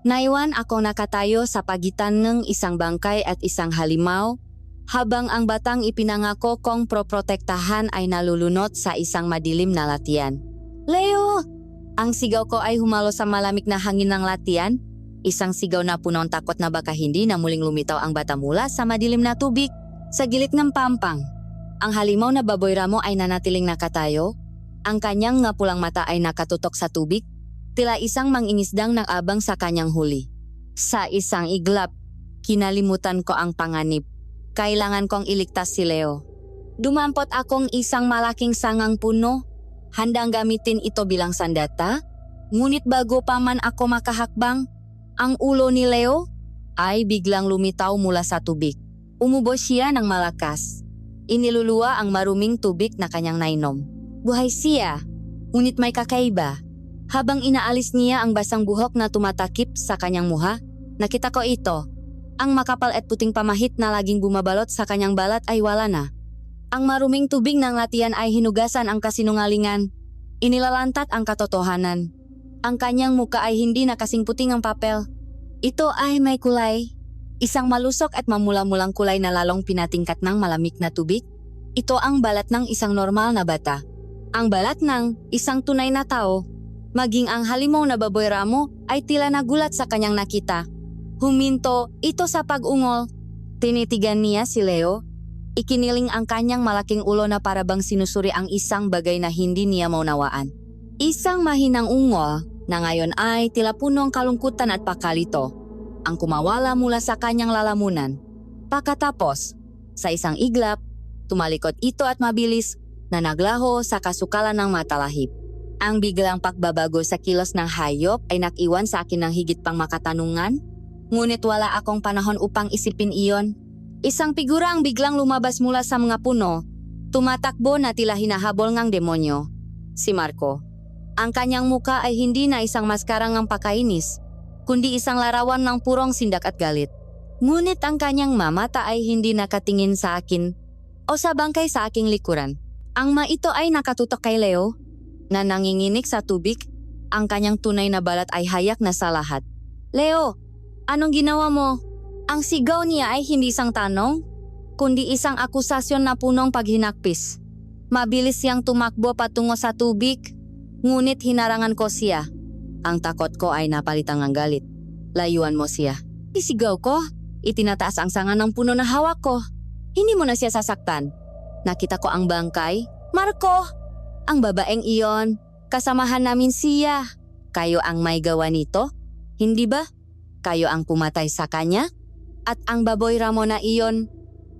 Naiwan ako nakatayo sa pagitan ng isang bangkay at isang halimaw, habang ang batang ipinangako kong proprotektahan ay nalulunot sa isang madilim na latian. Leo! Ang sigaw ko ay humalo sa malamig na hangin ng latian, isang sigaw na punong takot na baka hindi na muling lumitaw ang bata mula sa madilim na tubig. Sa gilid ng pampang, ang halimaw na baboy ramo ay nanatiling nakatayo, ang kanyang nga pulang mata ay nakatutok sa tubig, tila isang mangingisdang nag-abang sa kanyang huli. Sa isang iglap, kinalimutan ko ang panganib. Kailangan kong iligtas si Leo. Dumampot akong isang malaking sangang puno, handang gamitin ito bilang sandata. Ngunit bago pa man ako makahakbang, ang ulo ni Leo ay biglang lumitaw mula sa tubig. Umubos siya ng malakas. Iniluluwa ang maruming tubig na kanyang nainom. Buhay siya, ngunit may kakaiba. Habang inaalis niya ang basang buhok na tumatakip sa kanyang muha, nakita ko ito. Ang makapal at puting pamahit na laging bumabalot sa kanyang balat ay wala na. Ang maruming tubig ng latian ay hinugasan ang kasinungalingan. Inilalantat ang katotohanan. Ang kanyang muka ay hindi na kasing puting ang papel. Ito ay may kulay. Isang malusok at mamula-mulang kulay na lalong pinatingkat ng malamig na tubig. Ito ang balat ng isang normal na bata. Ang balat ng isang tunay na tao. Maging ang halimaw na baboy ramo ay tila nagulat sa kanyang nakita. Huminto ito sa pag-ungol. Tinitigan niya si Leo. Ikiniling ang kanyang malaking ulo na parabang sinusuri ang isang bagay na hindi niya maunawaan. Isang mahinang ungol na ngayon ay tila punong kalungkutan at pakalito ang kumawala mula sa kanyang lalamunan. Pagkatapos, sa isang iglap, tumalikod ito at mabilis na naglaho sa kasukalan ng matalahib. Ang biglang pagbabago sa kilos ng hayop ay nakiwan sa akin ng higit pang makatanungan, ngunit wala akong panahon upang isipin iyon. Isang figura ang biglang lumabas mula sa mga puno, tumatakbo na tila hinahabol ngang demonyo. Si Marco. Ang kanyang muka ay hindi na isang maskarang ng pakainis, kundi isang larawan ng purong sindak at galit. Ngunit ang kanyang mamata ay hindi nakatingin sa akin o sa bangkay sa aking likuran. Ang ito ay nakatutok kay Leo, na nanginginig sa tubig. Ang kanyang tunay na balat ay hayak na sa lahat. Leo, anong ginawa mo? Ang sigaw niya ay hindi isang tanong, kundi isang akusasyon na punong paghinakpis. Mabilis siyang tumakbo patungo sa tubig, ngunit hinarangan ko siya. Ang takot ko ay napalitan ng galit. Layuan mo siya. Isigaw ko, itinataas ang sanga ng puno na hawak ko. Hindi mo na siya sasaktan. Nakita ko ang bangkay. Marco! Ang babaeng iyon, kasamahan namin siya. Kayo ang may gawa nito? Hindi ba? Kayo ang pumatay sa kanya? At ang baboy ramo na iyon,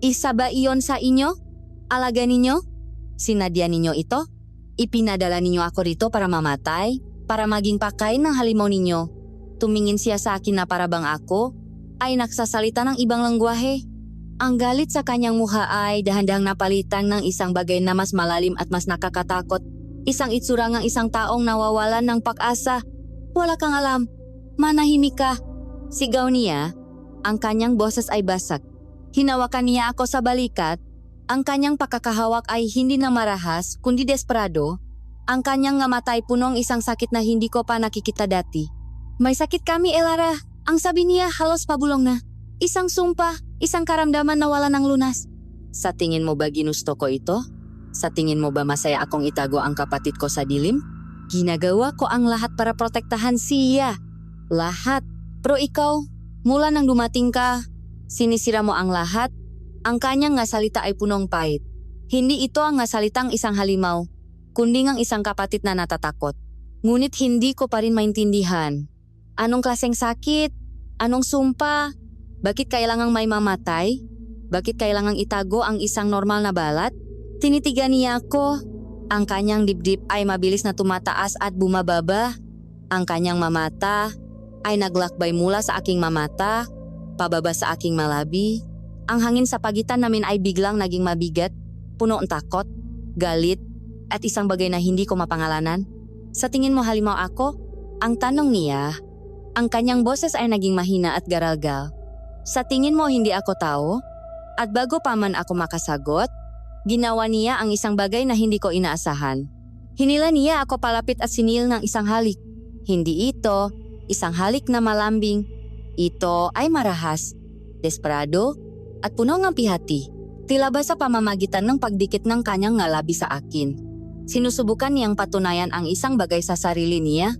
isa ba iyon sa inyo? Alaga ninyo? Sinadya ninyo ito? Ipinadala ninyo ako rito para mamatay? Para maging pakain ng halimaw ninyo? Tumingin siya sa akin na para bang ako ay nagsasalita ng ibang lengguwahe. Ang galit sa kanyang mukha ay dahan-dahang napalitan ng isang bagay na mas malalim at mas nakakatakot. Isang itsura ng isang taong nawawalan ng pag-asa. Wala kang alam. Manahimik ka. Sigaw niya. Ang kanyang boses ay basak. Hinawakan niya ako sa balikat. Ang kanyang pagkakahawak ay hindi na marahas, kundi desperado. Ang kanyang ngamatay punong isang sakit na hindi ko pa nakikita dati. May sakit kami, Elara. Ang sabi niya halos pabulong na. Isang sumpa, isang karamdaman na wala ng lunas. Sa tingin mo ba ginusto ko ito? Sa tingin mo ba masaya akong itago ang kapatid ko sa dilim? Ginagawa ko ang lahat para protektahan siya. Lahat. Pero ikaw, mula nang dumating ka, sinisira mo ang lahat. Ang kanyang nga salita ay punong pait. Hindi ito ang nga salitang isang halimaw, kundi ngang isang kapatid na natatakot. Ngunit hindi ko pa rin maintindihan. Anong klaseng sakit? Anong sumpa? Bakit kailangang may mamatay? Bakit kailangang itago ang isang normal na balat? Tinitigan niya ako. Ang kanyang dibdib ay mabilis na tumataas at bumababa. Ang kanyang mamata ay naglakbay mula sa aking mamata, pababa sa aking malabi. Ang hangin sa pagitan namin ay biglang naging mabigat, puno ng takot, galit, at isang bagay na hindi ko mapangalanan. Sa tingin mo halimaw ako? Ang tanong niya. Ang kanyang boses ay naging mahina at garalgal. Sa tingin mo hindi ako tao? At bago pa man ako makasagot, ginawa niya ang isang bagay na hindi ko inaasahan. Hinila niya ako palapit at sinil ng isang halik. Hindi ito, isang halik na malambing. Ito ay marahas, desperado, at puno ng pihati. Tila ba sa pamamagitan ng pagdikit ng kanyang ngalabi sa akin. Sinusubukan niyang patunayan ang isang bagay sa sarili niya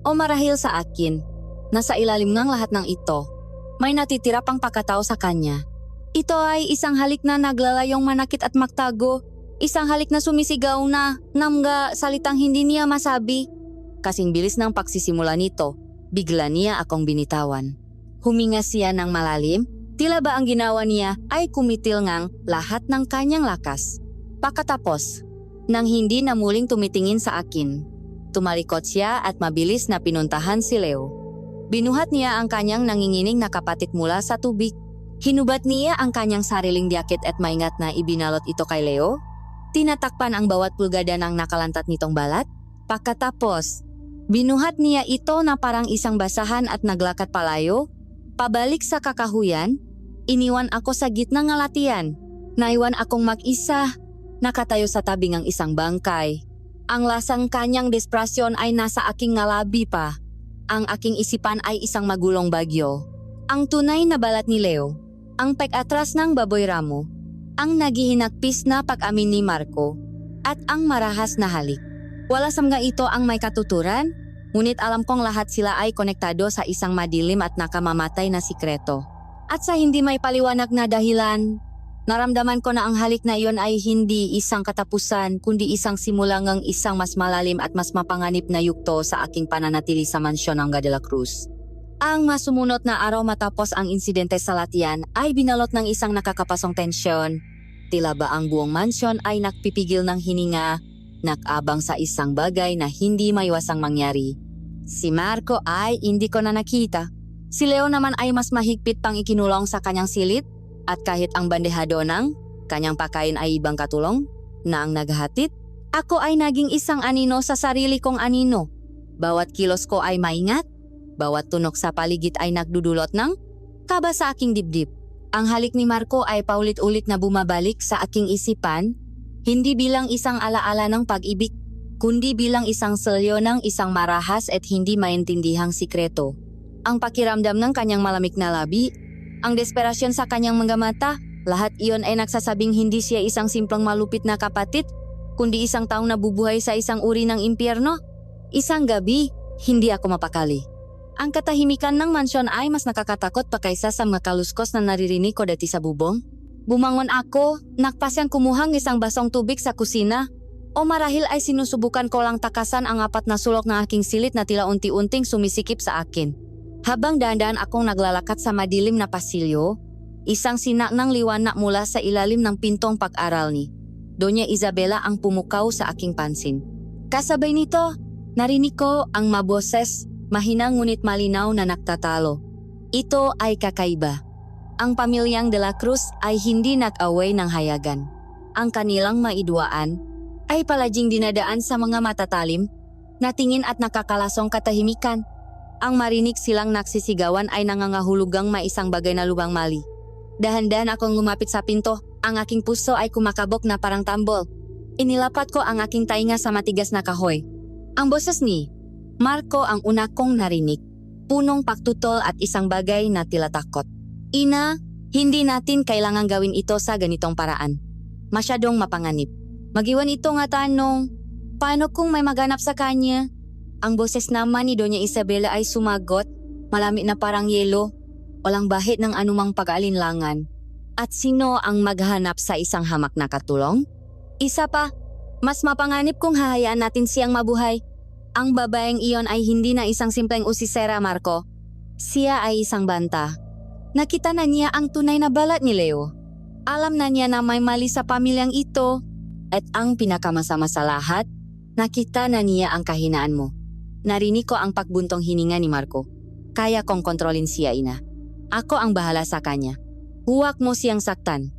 o marahil sa akin. Nasa ilalim ng lahat ng ito, may natitira pang pagkatao sa kanya. Ito ay isang halik na naglalayong manakit at magtago. Isang halik na sumisigaw na namga salitang hindi niya masabi. Kasing bilis ng pagsisimula nito, bigla niya akong binitawan. Huminga siya ng malalim, tila ba ang ginawa niya ay kumitil ngang lahat ng kanyang lakas. Pagkatapos, nang hindi na muling tumitingin sa akin, tumalikot siya at mabilis na pinuntahan si Leo. Binuhat niya ang kanyang nanginginig na kapatid mula sa tubig. Hinubat niya ang kanyang sariling jacket at maingat na ibinalot ito kay Leo. Tinatakpan ang bawat pulgada ng nakalantat nitong balat. Pagkatapos, binuhat niya ito na parang isang basahan at naglakad palayo. Pabalik sa kakahuyan, iniwan ako sa gitna ng latian. Naiwan akong mag-isa, nakatayo sa tabi ng isang bangkay. Ang lasang kanyang desperasyon ay nasa aking ngalabi pa. Ang aking isipan ay isang magulong bagyo. Ang tunay na balat ni Leo, ang pag-atras ng baboy ramo, ang naghihinagpis na pag-amin ni Marco, at ang marahas na halik. Wala sa mga ito ang may katuturan, ngunit alam kong lahat sila ay konektado sa isang madilim at nakamamatay na sikreto. At sa hindi may paliwanag na dahilan, naramdaman ko na ang halik na iyon ay hindi isang katapusan kundi isang simula ng isang mas malalim at mas mapanganib na yugto sa aking pananatili sa mansyon ng De La Cruz. Ang masumunod na araw matapos ang insidente sa latian ay binalot ng isang nakakapasong tensyon. Tila ba ang buong mansyon ay nakpipigil ng hininga, nakabang sa isang bagay na hindi maiwasang mangyari. Si Marco ay hindi ko na nakita. Si Leo naman ay mas mahigpit pang ikinulong sa kanyang silid at kahit ang bandehado ng kanyang pakain ay ibang katulong na ang naghahatid, ako ay naging isang anino sa sarili kong anino. Bawat kilos ko ay maingat. Bawat tunok sa paligid ay nagdudulot ng kaba sa aking dibdib. Ang halik ni Marco ay paulit-ulit na bumabalik sa aking isipan, hindi bilang isang alaala ng pag-ibig, kundi bilang isang selyo ng isang marahas at hindi maintindihang sikreto. Ang pakiramdam ng kanyang malamig na labi, ang desperasyon sa kanyang mga mata, lahat iyon ay nagsasabing hindi siya isang simpleng malupit na kapatid, kundi isang taong nabubuhay sa isang uri ng impyerno. Isang gabi, hindi ako mapakali. Ang katahimikan ng mansyon ay mas nakakatakot pa kaysa sa mga kaluskos na naririnig ko dati sa bubong. Bumangon ako, nakpasyang kumuhang isang basong tubig sa kusina. O marahil ay sinusubukan ko lang takasan ang apat na sulok ng aking silid na tila unti-unting sumisikip sa akin. Habang dahan-dahan akong naglalakat sa madilim na pasilyo, isang sinak ng liwanag mula sa ilalim ng pintong pag-aral ni. Doña Isabela ang pumukaw sa aking pansin. Kasabay nito, narinig ko ang maboses, mahina ngunit malinaw na nagtatalo. Ito ay kakaiba. Ang pamilyang De la Cruz ay hindi nag-away ng hayagan. Ang kanilang maidwaan ay palaging dinadaan sa mga matatalim na tingin at nakakalasong katahimikan. Ang marinig silang nagsisigawan ay nangangahulugang may isang bagay na lubang mali. Dahan-dahan akong lumapit sa pinto. Ang aking puso ay kumakabok na parang tambol. Inilapat ko ang aking tainga sa matigas na kahoy. Ang boses ni Marco ang una kong narinig. Punong pagtutol at isang bagay na tila takot. Ina, hindi natin kailangang gawin ito sa ganitong paraan. Masyadong mapanganib. Magiwan ito nga tanong, paano kung may maganap sa kanya? Ang boses naman ni Doña Isabela ay sumagot, malami na parang yelo, walang bahid ng anumang pag-aalinlangan. At sino ang maghanap sa isang hamak na katulong? Isa pa, mas mapanganib kung hahayaan natin siyang mabuhay. Ang babaeng iyon ay hindi na isang simpleng usisera, Marco. Siya ay isang banta. Nakita na niya ang tunay na balat ni Leo. Alam na niya na may mali sa pamilyang ito. At ang pinakamasama sa lahat, nakita na niya ang kahinaan mo. Narinig ko ang pagbuntong hininga ni Marco. Kaya kong kontrolin siya, ina. Ako ang bahala sa kanya. Huwag mo siyang saktan.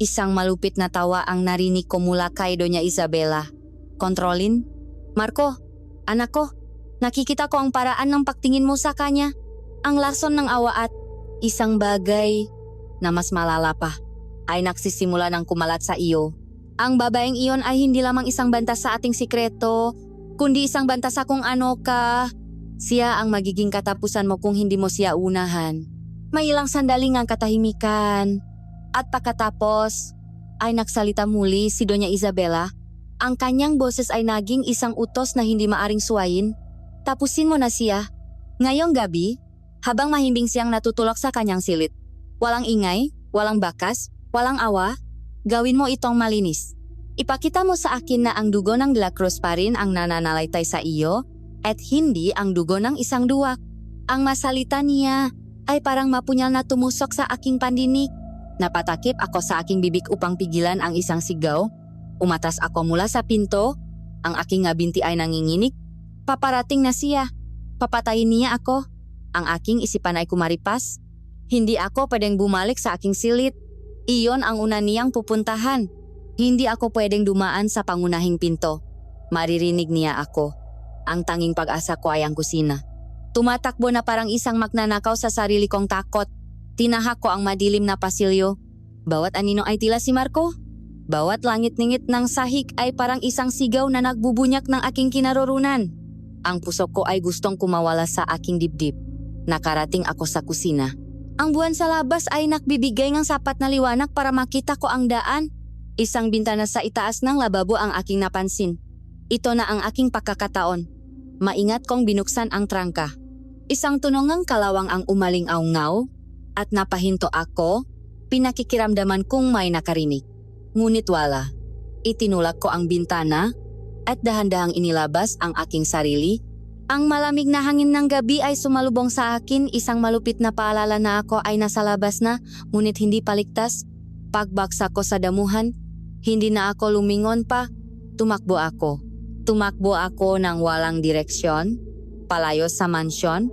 Isang malupit na tawa ang narinig ko mula kay Doña Isabela. Kontrolin? Marco, anak ko, nakikita ko ang paraan ng pagtingin mo sa kanya. Ang lason ng awa at isang bagay na mas malala pa ay nagsisimula ng kumalat sa iyo. Ang babaeng iyon ay hindi lamang isang banta sa ating sikreto, kundi isang banta sa kung ano ka. Siya ang magiging katapusan mo kung hindi mo siya unahan. May ilang sandali ngang katahimikan. At pagkatapos ay nagsalita muli si Doña Isabela. Ang kanyang boses ay naging isang utos na hindi maaring suwayin. Tapusin mo na siya. Ngayong gabi, habang mahimbing siyang natutulog sa kanyang silid. Walang ingay, walang bakas, walang awa. Gawin mo itong malinis. Ipakita mo sa akin na ang dugo ng De la Cruz pa rin ang nananalaytay sa iyo at hindi ang dugo ng isang duwak. Ang masalita niya ay parang mapunyal na tumusok sa aking pandinig. Napatakip ako sa aking bibig upang pigilan ang isang sigaw. Umatas ako mula sa pinto. Ang aking binti ay nanginginig. Paparating na siya. Papatayin niya ako. Ang aking isipan ay kumaripas. Hindi ako pwedeng bumalik sa aking silid. Iyon ang una niyang pupuntahan. Hindi ako pwedeng dumaan sa pangunahing pinto. Maririnig niya ako. Ang tanging pag-asa ko ay ang kusina. Tumatakbo na parang isang magnanakaw sa sarili kong takot. Tinahak ko ang madilim na pasilyo. Bawat anino ay tila si Marco. Bawat langit-ningit ng sahig ay parang isang sigaw na nagbubunyak ng aking kinaroroonan. Ang puso ko ay gustong kumawala sa aking dibdib. Nakarating ako sa kusina. Ang buwan sa labas ay nagbibigay ng sapat na liwanag para makita ko ang daan. Isang bintana sa itaas ng lababo ang aking napansin. Ito na ang aking pagkakataon. Maingat kong binuksan ang trangka. Isang tunongang kalawang ang umaling-aungaw at napahinto ako, pinakikiramdaman kong may nakarinig. Ngunit wala. Itinulak ko ang bintana at dahan-dahang inilabas ang aking sarili. Ang malamig na hangin ng gabi ay sumalubong sa akin, isang malupit na paalala na ako ay nasa labas na, ngunit hindi paligtas. Pagbagsak ko sa damuhan, hindi na ako lumingon pa. Tumakbo ako. Tumakbo ako ng walang direksyon, palayo sa mansyon,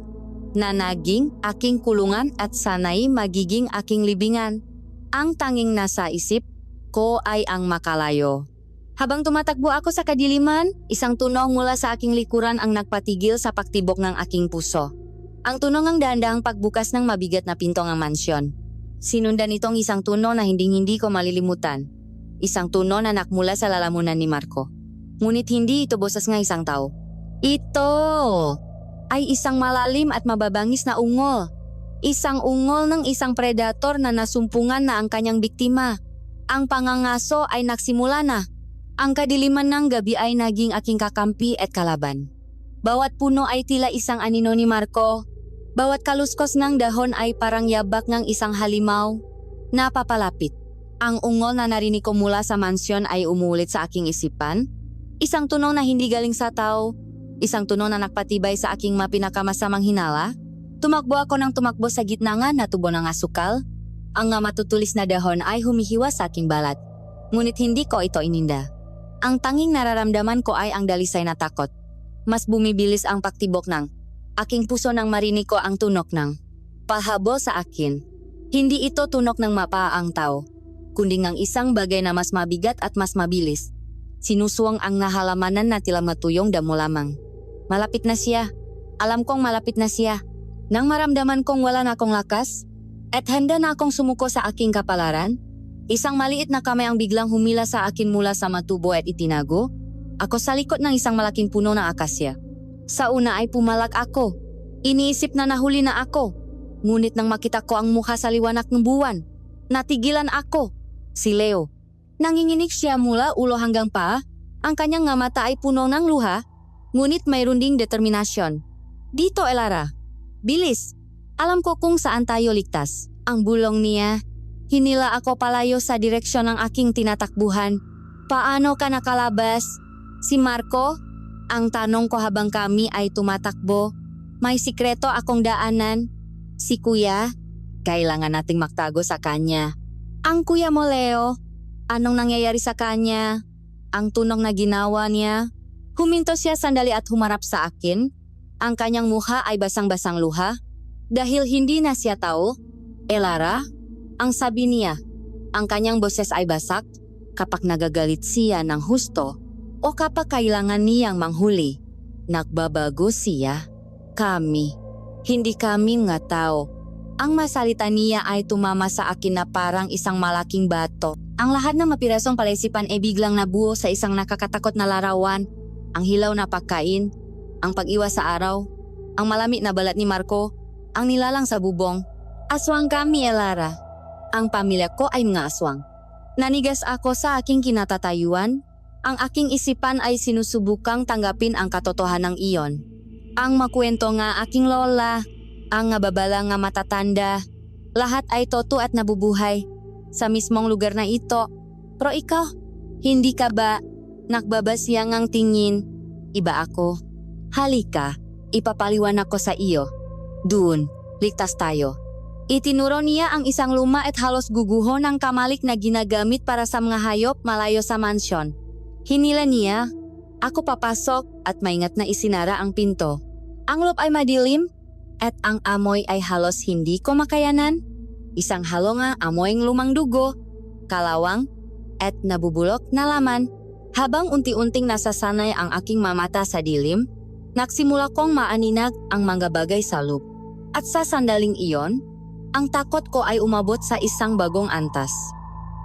na naging aking kulungan at sanay magiging aking libingan. Ang tanging nasa isip ko ay ang makalayo. Habang tumatakbo ako sa kadiliman, isang tunog mula sa aking likuran ang nagpatigil sa pagtibok ng aking puso. Ang tunog ang dahan-dahang pagbukas ng mabigat na pinto ng mansyon. Sinundan itong isang tunog na hindi ko malilimutan. Isang tunog na nakmula sa lalamunan ni Marco. Ngunit hindi ito boses ng isang tao. Ito ay isang malalim at mababangis na ungol. Isang ungol ng isang predator na nasumpungan na ang kanyang biktima. Ang pangangaso ay nagsimula na. Ang kadiliman ng gabi ay naging aking kakampi at kalaban. Bawat puno ay tila isang anino ni Marco. Bawat kaluskos ng dahon ay parang yabak ng isang halimaw na papalapit. Ang ungol na narinig ko mula sa mansyon ay umuulit sa aking isipan. Isang tunog na hindi galing sa tao. Isang tunog na nagpatibay sa aking mapinakamasamang hinala. Tumakbo ako ng tumakbo sa gitna nga na tubo ng asukal. Ang matutulis na dahon ay humihiwa sa aking balat. Ngunit hindi ko ito ininda. Ang tanging nararamdaman ko ay ang dalisay na takot. Mas bumibilis ang paktibok ng aking puso nang marinig ko ang tunok ng pahabol sa akin. Hindi ito tunok ng mapaang tao, kundi ng isang bagay na mas mabigat at mas mabilis. Sinusuwang ang nahalamanan na tila matuyong damo lamang. Malapit na siya. Alam kong malapit na siya. Nang maramdaman kong wala na akong lakas, at handa na akong sumuko sa aking kapalaran, isang maliit na kamay ang biglang humila sa akin mula sa matubo at itinago, ako sa likod ng isang malaking puno ng akasya. Sa una ay pumalak ako. Iniisip na nahuli na ako. Ngunit nang makita ko ang mukha sa liwanag ng buwan, natigilan ako. Si Leo. Nanginginig siya mula ulo hanggang paa. Ang kanyang nga mata ay puno ng luha, ngunit mayroon ding determinasyon. Dito, Elara. Bilis. Alam ko kung saan tayo ligtas. Ang bulong niya. Hinila ako palayo sa direksyon ng aking tinatakbuhan. Paano ka nakalabas? Si Marco? Ang tanong ko habang kami ay tumatakbo. May sikreto akong daanan. Si Kuya? Kailangan nating magtago sa kanya. Ang kuya mo, Leo? Anong nangyayari sa kanya? Ang tunong na ginawa niya? Huminto siya sandali at humarap sa akin. Ang kanyang mukha ay basang-basang luha. Dahil hindi na siya tao. Elara? Ang sabi niya. Ang kanyang boses ay basak kapag nagagalit siya ng husto o kapag kailangan niyang manghuli. Nagbabago siya. Kami. Hindi kami nga tao. Ang masalita niya ay tumama sa akin na parang isang malaking bato. Ang lahat ng mapirasong palaisipan ay biglang nabuo sa isang nakakatakot na larawan. Ang hilaw na pagkain, ang pag-iwas sa araw, ang malamig na balat ni Marco, ang nilalang sa bubong. Aswang kami, Elara. Ang pamilya ko ay mga aswang. Nanigas ako sa aking kinatatayuan. Ang aking isipan ay sinusubukang tanggapin ang katotohanan ng iyon. Ang makwento nga aking lola, ang nababala nga matatanda, lahat ay totoo at nabubuhay sa mismong lugar na ito. Pero ikaw, hindi ka ba nagbabasiyang ang tingin? Iba ako. Halika, ipapaliwanag ko sa iyo. Doon, ligtas tayo. Itinuro niya ang isang luma at halos guguho ng kamalik na ginagamit para sa mga hayop malayo sa mansyon. Hinila niya. Ako papasok at maingat na isinara ang pinto. Ang loob ay madilim at ang amoy ay halos hindi ko makayanan. Isang halonga amoyng lumang dugo, kalawang at nabubulok na laman. Habang unti-unting nasasanay ang aking mamata sa dilim, nagsimula kong maaninag ang mga bagay sa loob. At sa sandaling iyon, ang takot ko ay umabot sa isang bagong antas.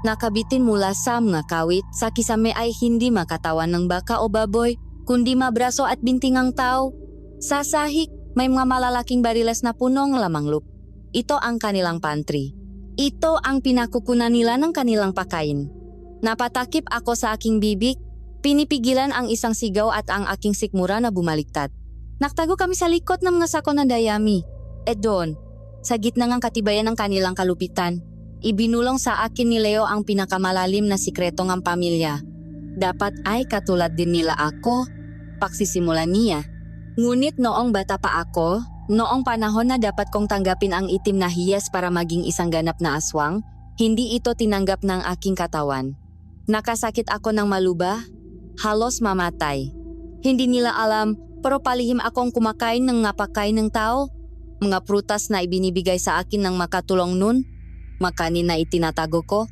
Nakabitin mula sa mga kawit sa kisame ay hindi makatawan ng baka o baboy, kundi mabraso at bintingang tao. Sa sahig, may mga malalaking bariles na punong lamang loop. Ito ang kanilang pantry. Ito ang pinakukunan nila ng kanilang pakain. Napatakip ako sa aking bibig, pinipigilan ang isang sigaw at ang aking sikmura na bumaliktad. Naktago kami sa likod ng mga sako ng dayami. At doon, sa gitna ng katibayan ng kanilang kalupitan, ibinulong sa akin ni Leo ang pinakamalalim na sikreto ng pamilya. Dapat ay katulad din nila ako, pagsisimulan niya. Ngunit noong bata pa ako, noong panahon na dapat kong tanggapin ang itim na hiyas para maging isang ganap na aswang, hindi ito tinanggap ng aking katawan. Nakasakit ako ng maluba, halos mamatay. Hindi nila alam, pero palihim akong kumakain ng napakain ng tao. Mga prutas na ibinibigay sa akin ng makatulong nun, makanin na itinatago ko.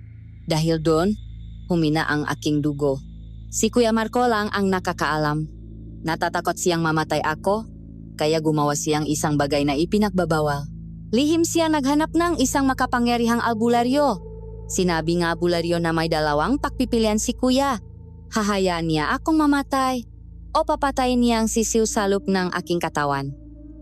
Dahil doon, humina ang aking dugo. Si Kuya Marco lang ang nakakaalam. Natatakot siyang mamatay ako, kaya gumawa siyang isang bagay na ipinagbabawal. Lihim siya naghanap ng isang makapangyarihang albularyo. Sinabi nga albularyo na may dalawang pagpipilian si Kuya. Hahayaan niya akong mamatay o papatayin niyang sisiw sa loob ng aking katawan.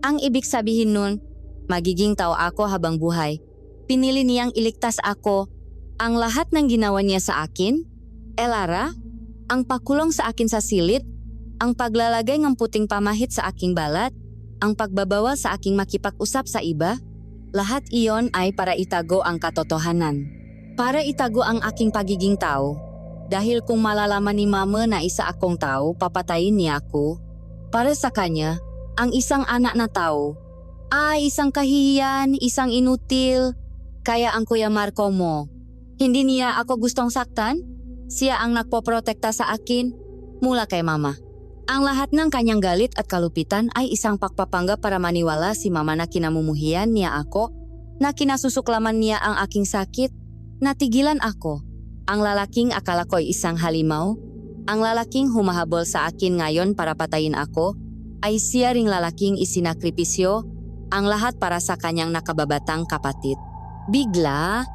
Ang ibig sabihin nun, magiging tao ako habang buhay. Pinili niyang iligtas ako. Ang lahat ng ginawa niya sa akin, Elara, ang pakulong sa akin sa silid, ang paglalagay ng puting pamahit sa aking balat, ang pagbabawal sa aking makipag-usap sa iba, lahat iyon ay para itago ang katotohanan. Para itago ang aking pagiging tao. Dahil kung malalaman ni Mama na isa akong tao, papatayin niya ako. Para sa kanya, ang isang anak na tao ay isang kahihiyan, isang inutil. Kaya ang Kuya Marco mo, hindi niya ako gustong saktan? Siya ang nagpoprotekta sa akin mula kay mama. Ang lahat ng kanyang galit at kalupitan ay isang pagpapanggap para maniwala si mama na kinamumuhian niya ako, na kinasusuklaman niya ang aking sakit. Natigilan ako. Ang lalaking akala ko'y isang halimaw, ang lalaking humahabol sa akin ngayon para patayin ako, ay siya ring lalaking isinakripisyo ang lahat para sa kanyang nakababatang kapatid. Bigla,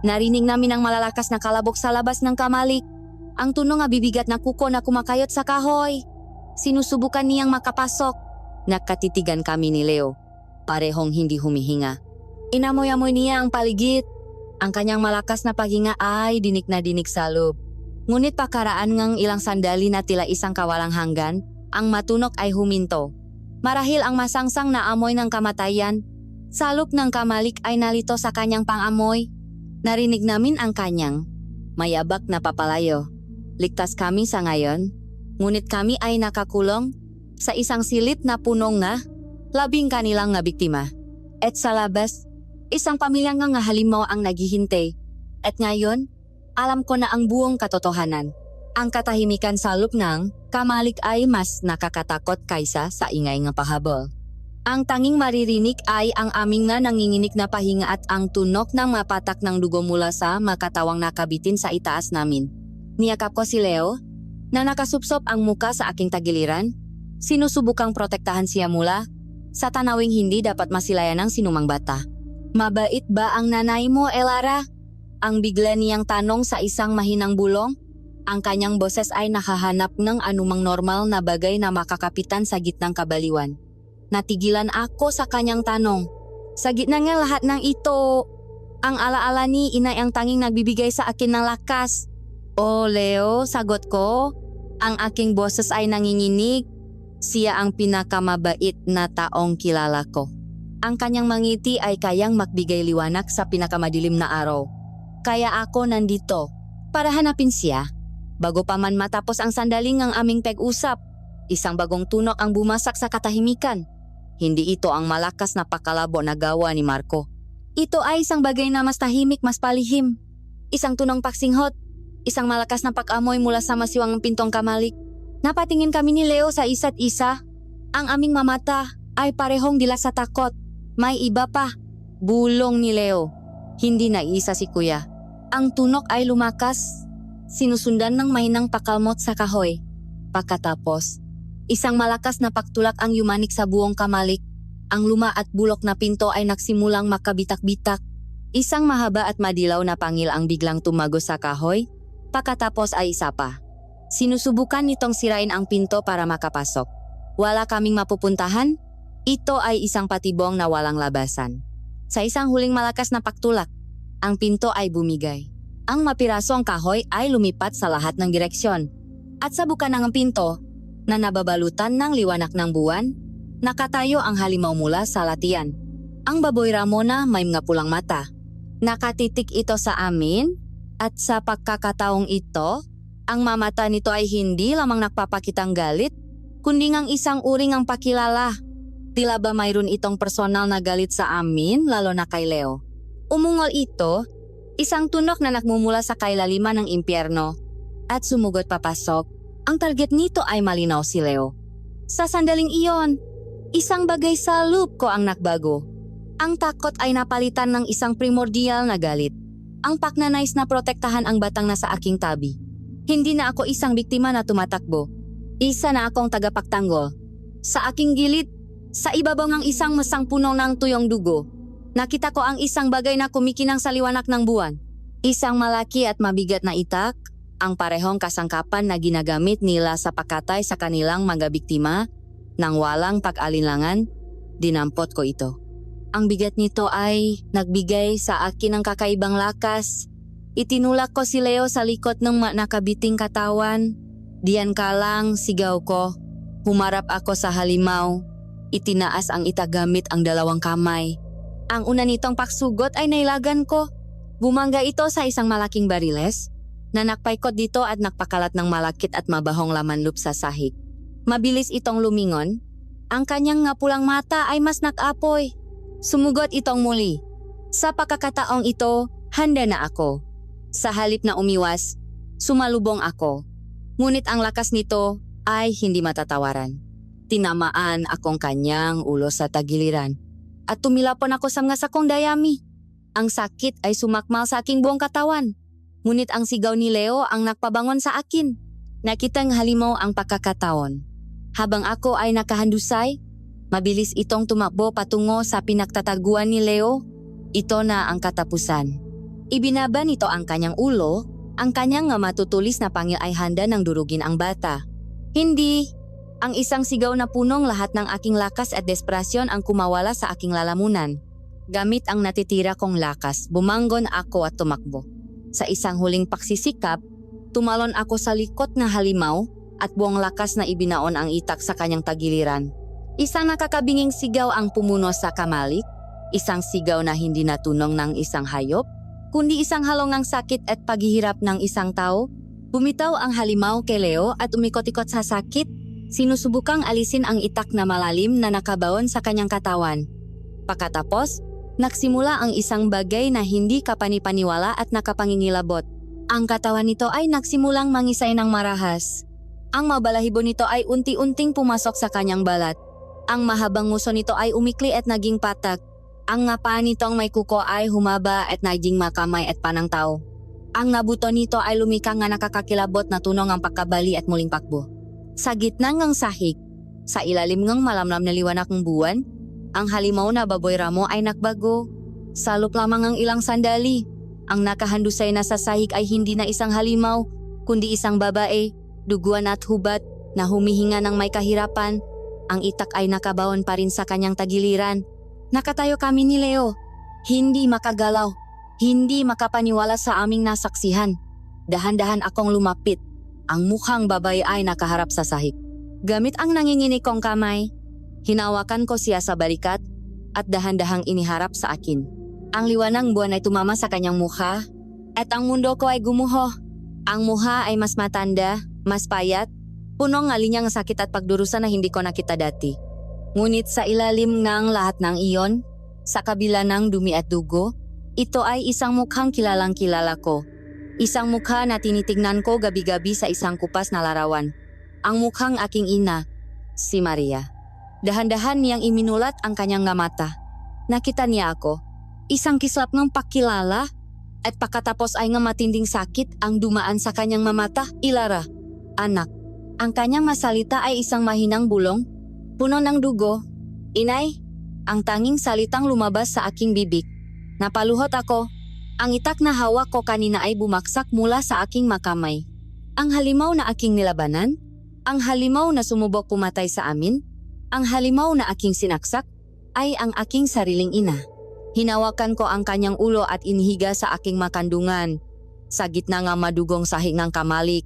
narinig namin ang malalakas na kalabok sa labas ng kamalik. Ang tunog nga bibigat na kuko na kumakayot sa kahoy. Sinusubukan niyang makapasok. Nakatitigan kami ni Leo. Parehong hindi humihinga. Inamoy-amoy niya ang paligid. Ang kanyang malakas na paghinga ay dinig na dinig sa loob. Ngunit pakaraan ngang ilang sandali na tila isang kawalang hanggan, ang matunok ay huminto. Marahil ang masangsang na amoy ng kamatayan, salop ng kamalik ay nalito sa kanyang pangamoy. Narinig namin ang kanyang mayabak na papalayo. Ligtas kami sa ngayon. Ngunit kami ay nakakulong sa isang silid na punong nga, 10 kanilang nga biktima. At sa labas, isang pamilyang nga halimaw ang naghihintay. At ngayon, alam ko na ang buong katotohanan. Ang katahimikan sa loob ng kamalik ay mas nakakatakot kaysa sa ingay nga pahabol. Ang tanging maririnig ay ang aming nga nanginginig na pahinga at ang tunok ng mapatak ng dugo mula sa makatawang nakabitin sa itaas namin. Niyakap ko si Leo, na nakasupsop ang muka sa aking tagiliran. Sinusubukang protektahan siya mula sa tanawing hindi dapat masilayan ng sinumang bata. Mabait ba ang nanay mo, Elara? Ang bigla niyang tanong sa isang mahinang bulong. Ang kanyang boses ay nakahanap ng anumang normal na bagay na makakapitan sa gitnang kabaliwan. Natigilan ako sa kanyang tanong. Sa gitna nga lahat ng ito, ang alaala ni inay ang tanging nagbibigay sa akin ng lakas. "Oh, Leo," sagot ko. Ang aking boses ay nanginginig. Siya ang pinakamabait na taong kilala ko. Ang kanyang mangiti ay kayang magbigay liwanag sa pinakamadilim na araw. Kaya ako nandito para hanapin siya. Bago pa man matapos ang sandaling ang aming pag-usap, isang bagong tunok ang bumasak sa katahimikan. Hindi ito ang malakas na pakalabo na gawa ni Marco. Ito ay isang bagay na mas tahimik, mas palihim. Isang tunong paksinghot. Isang malakas na pag-amoy mula sa masiwang pintong kamalik. Napatingin kami ni Leo sa isa't isa. Ang aming mamata ay parehong dilas sa takot. May iba pa. Bulong ni Leo. Hindi na isa si Kuya. Ang tunok ay lumakas. Sinusundan ng mahinang pakalmot sa kahoy. Pagkatapos, isang malakas na pagtulak ang yumanik sa buong kamalik. Ang luma at bulok na pinto ay nagsimulang makabitak-bitak. Isang mahaba at madilaw na pangil ang biglang tumago sa kahoy. Pagkatapos ay isa pa. Sinusubukan nitong sirain ang pinto para makapasok. Wala kaming mapupuntahan. Ito ay isang patibong na walang labasan. Sa isang huling malakas na pagtulak, ang pinto ay bumigay. Ang mapirasong kahoy ay lumipat sa lahat ng direksyon. At sa buka ng pinto, na nababalutan ng liwanag ng buwan, nakatayo ang halimaw mula sa latian. Ang baboy Ramona may mga pulang mata. Nakatitik ito sa amin. At sa pagkakataong ito, ang mamata nito ay hindi lamang nagpapakitang galit, kundi ngang isang uring ang pakilala. Tila ba mayroon itong personal na galit sa amin, lalo na kay Leo. Umungol ito, isang tunok na nagmumula sa kailaliman ng impyerno, at sumugot papasok. Ang target nito ay malinaw si Leo. Sa sandaling iyon, isang bagay sa loob ko ang nagbago. Ang takot ay napalitan ng isang primordial na galit. Ang pagnanais na protektahan ang batang nasa aking tabi. Hindi na ako isang biktima na tumatakbo. Isa na akong tagapagtanggol. Sa aking gilid, sa ibabaw ng isang masang puno ng tuyong dugo, nakita ko ang isang bagay na kumikinang sa liwanag ng buwan. Isang malaki at mabigat na itak, ang parehong kasangkapan na ginagamit nila sa pakatay sa kanilang mga biktima. Nang walang pag-alinlangan, dinampot ko ito. Ang bigat nito ay nagbigay sa akin ng kakaibang lakas. Itinulak ko si Leo sa likod ng nakabiting katawan. Diyan ka lang, sigaw ko. Humarap ako sa halimaw. Itinaas ang itagamit ang 2 kamay. Ang una nitong paksugot ay nailagan ko. Bumangga ito sa isang malaking bariles. Nanakpaikot dito at nakpakalat ng malakit at mabahong laman-loop sa sahig. Mabilis itong lumingon. Ang kanyang nga pulang mata ay mas nakapoy. Sumugot itong muli. Sa pagkakataong ito, handa na ako. Sa halip na umiwas, Sumalubong ako. Ngunit ang lakas nito ay hindi matatawaran. Tinamaan akong kanyang ulo sa tagiliran at tumilapon ako sa mga sakong dayami. Ang sakit ay sumakmal sa aking buong katawan. Ngunit ang sigaw ni Leo ang nagpabangon sa akin. Nakitang halimaw ang pagkakataon. Habang ako ay nakahandusay, mabilis itong tumakbo patungo sa pinagtataguan ni Leo. Ito na ang katapusan. Ibinaba nito ang kanyang ulo, ang kanyang matutulis na pangil ay handa ng durugin ang bata. Hindi! Ang isang sigaw na punong lahat ng aking lakas at desperasyon ang kumawala sa aking lalamunan. Gamit ang natitira kong lakas, bumanggon ako at tumakbo. Sa isang huling paksisikap, tumalon ako sa likot na halimaw at buong lakas na ibinaon ang itak sa kanyang tagiliran. Isang nakakabinging sigaw ang pumuno sa kamalik, isang sigaw na hindi natunong ng isang hayop, kundi isang halongang sakit at paghihirap ng isang tao. Bumitaw ang halimaw kay Leo at umikot-ikot sa sakit, sinusubukang alisin ang itak na malalim na nakabaon sa kanyang katawan. Pagkatapos, nagsimula ang isang bagay na hindi kapanipaniwala at nakapangingilabot. Ang katawan nito ay nagsimulang mangisay ng marahas. Ang mabalahibo nito ay unti-unting pumasok sa kanyang balat. Ang mahabang nguso nito ay umikli at naging patak. Ang nga paa nitong may kuko ay humaba at naging makamay at panang tao. Ang nabuto nito ay lumikang nga nakakakilabot na tunong ang pagkabali at muling pakbo. Sa gitna ng sahig, sa ilalim ng malamlam na liwanag ng buwan, ang halimaw na baboy ramo ay nakbago. Salop lamang ang ilang sandali. Ang nakahandusay na sa sahig ay hindi na isang halimaw, kundi isang babae, duguan at hubat, na humihinga ng may kahirapan. Ang itak ay nakabaon pa rin sa kanyang tagiliran. Nakatayo kami ni Leo. Hindi makagalaw. Hindi makapaniwala sa aming nasaksihan. Dahan-dahan akong lumapit. Ang mukhang babae ay nakaharap sa sahig. Gamit ang nanginginig kong kamay, hinawakan ko siya sa balikat at dahan-dahang iniharap sa akin. Ang liwanang buwan ay tumama sa kanyang mukha at ang mundo ko ay gumuho. Ang mukha ay mas matanda, mas payat, punong ng linyang sakit at pagdurusa na hindi ko nakita dati. Ngunit sa ilalim ng lahat ng iyon, sa kabila ng dumi at dugo, ito ay isang mukhang kilalang kilala ko. Isang mukha na tinitignan ko gabi-gabi sa isang kupas na larawan. Ang mukhang aking ina, si Maria. Dahan-dahan niyang iminulat ang kanyang nga mata. Nakita niya ako. Isang kislap ng pakilala at pagkatapos ay nga matinding sakit ang dumaan sa kanyang mamata. Ilara, anak. Ang kanyang masalita ay isang mahinang bulong, puno ng dugo. Inay, ang tanging salitang lumabas sa aking bibig. Napaluhot ako. Ang itak na hawak ko kanina ay bumaksak mula sa aking makamay. Ang halimaw na aking nilabanan, ang halimaw na sumubok pumatay sa amin, ang halimaw na aking sinaksak, ay ang aking sariling ina. Hinawakan ko ang kanyang ulo at inihiga sa aking makandungan. Sa gitna nga madugong sahig ng kamalik,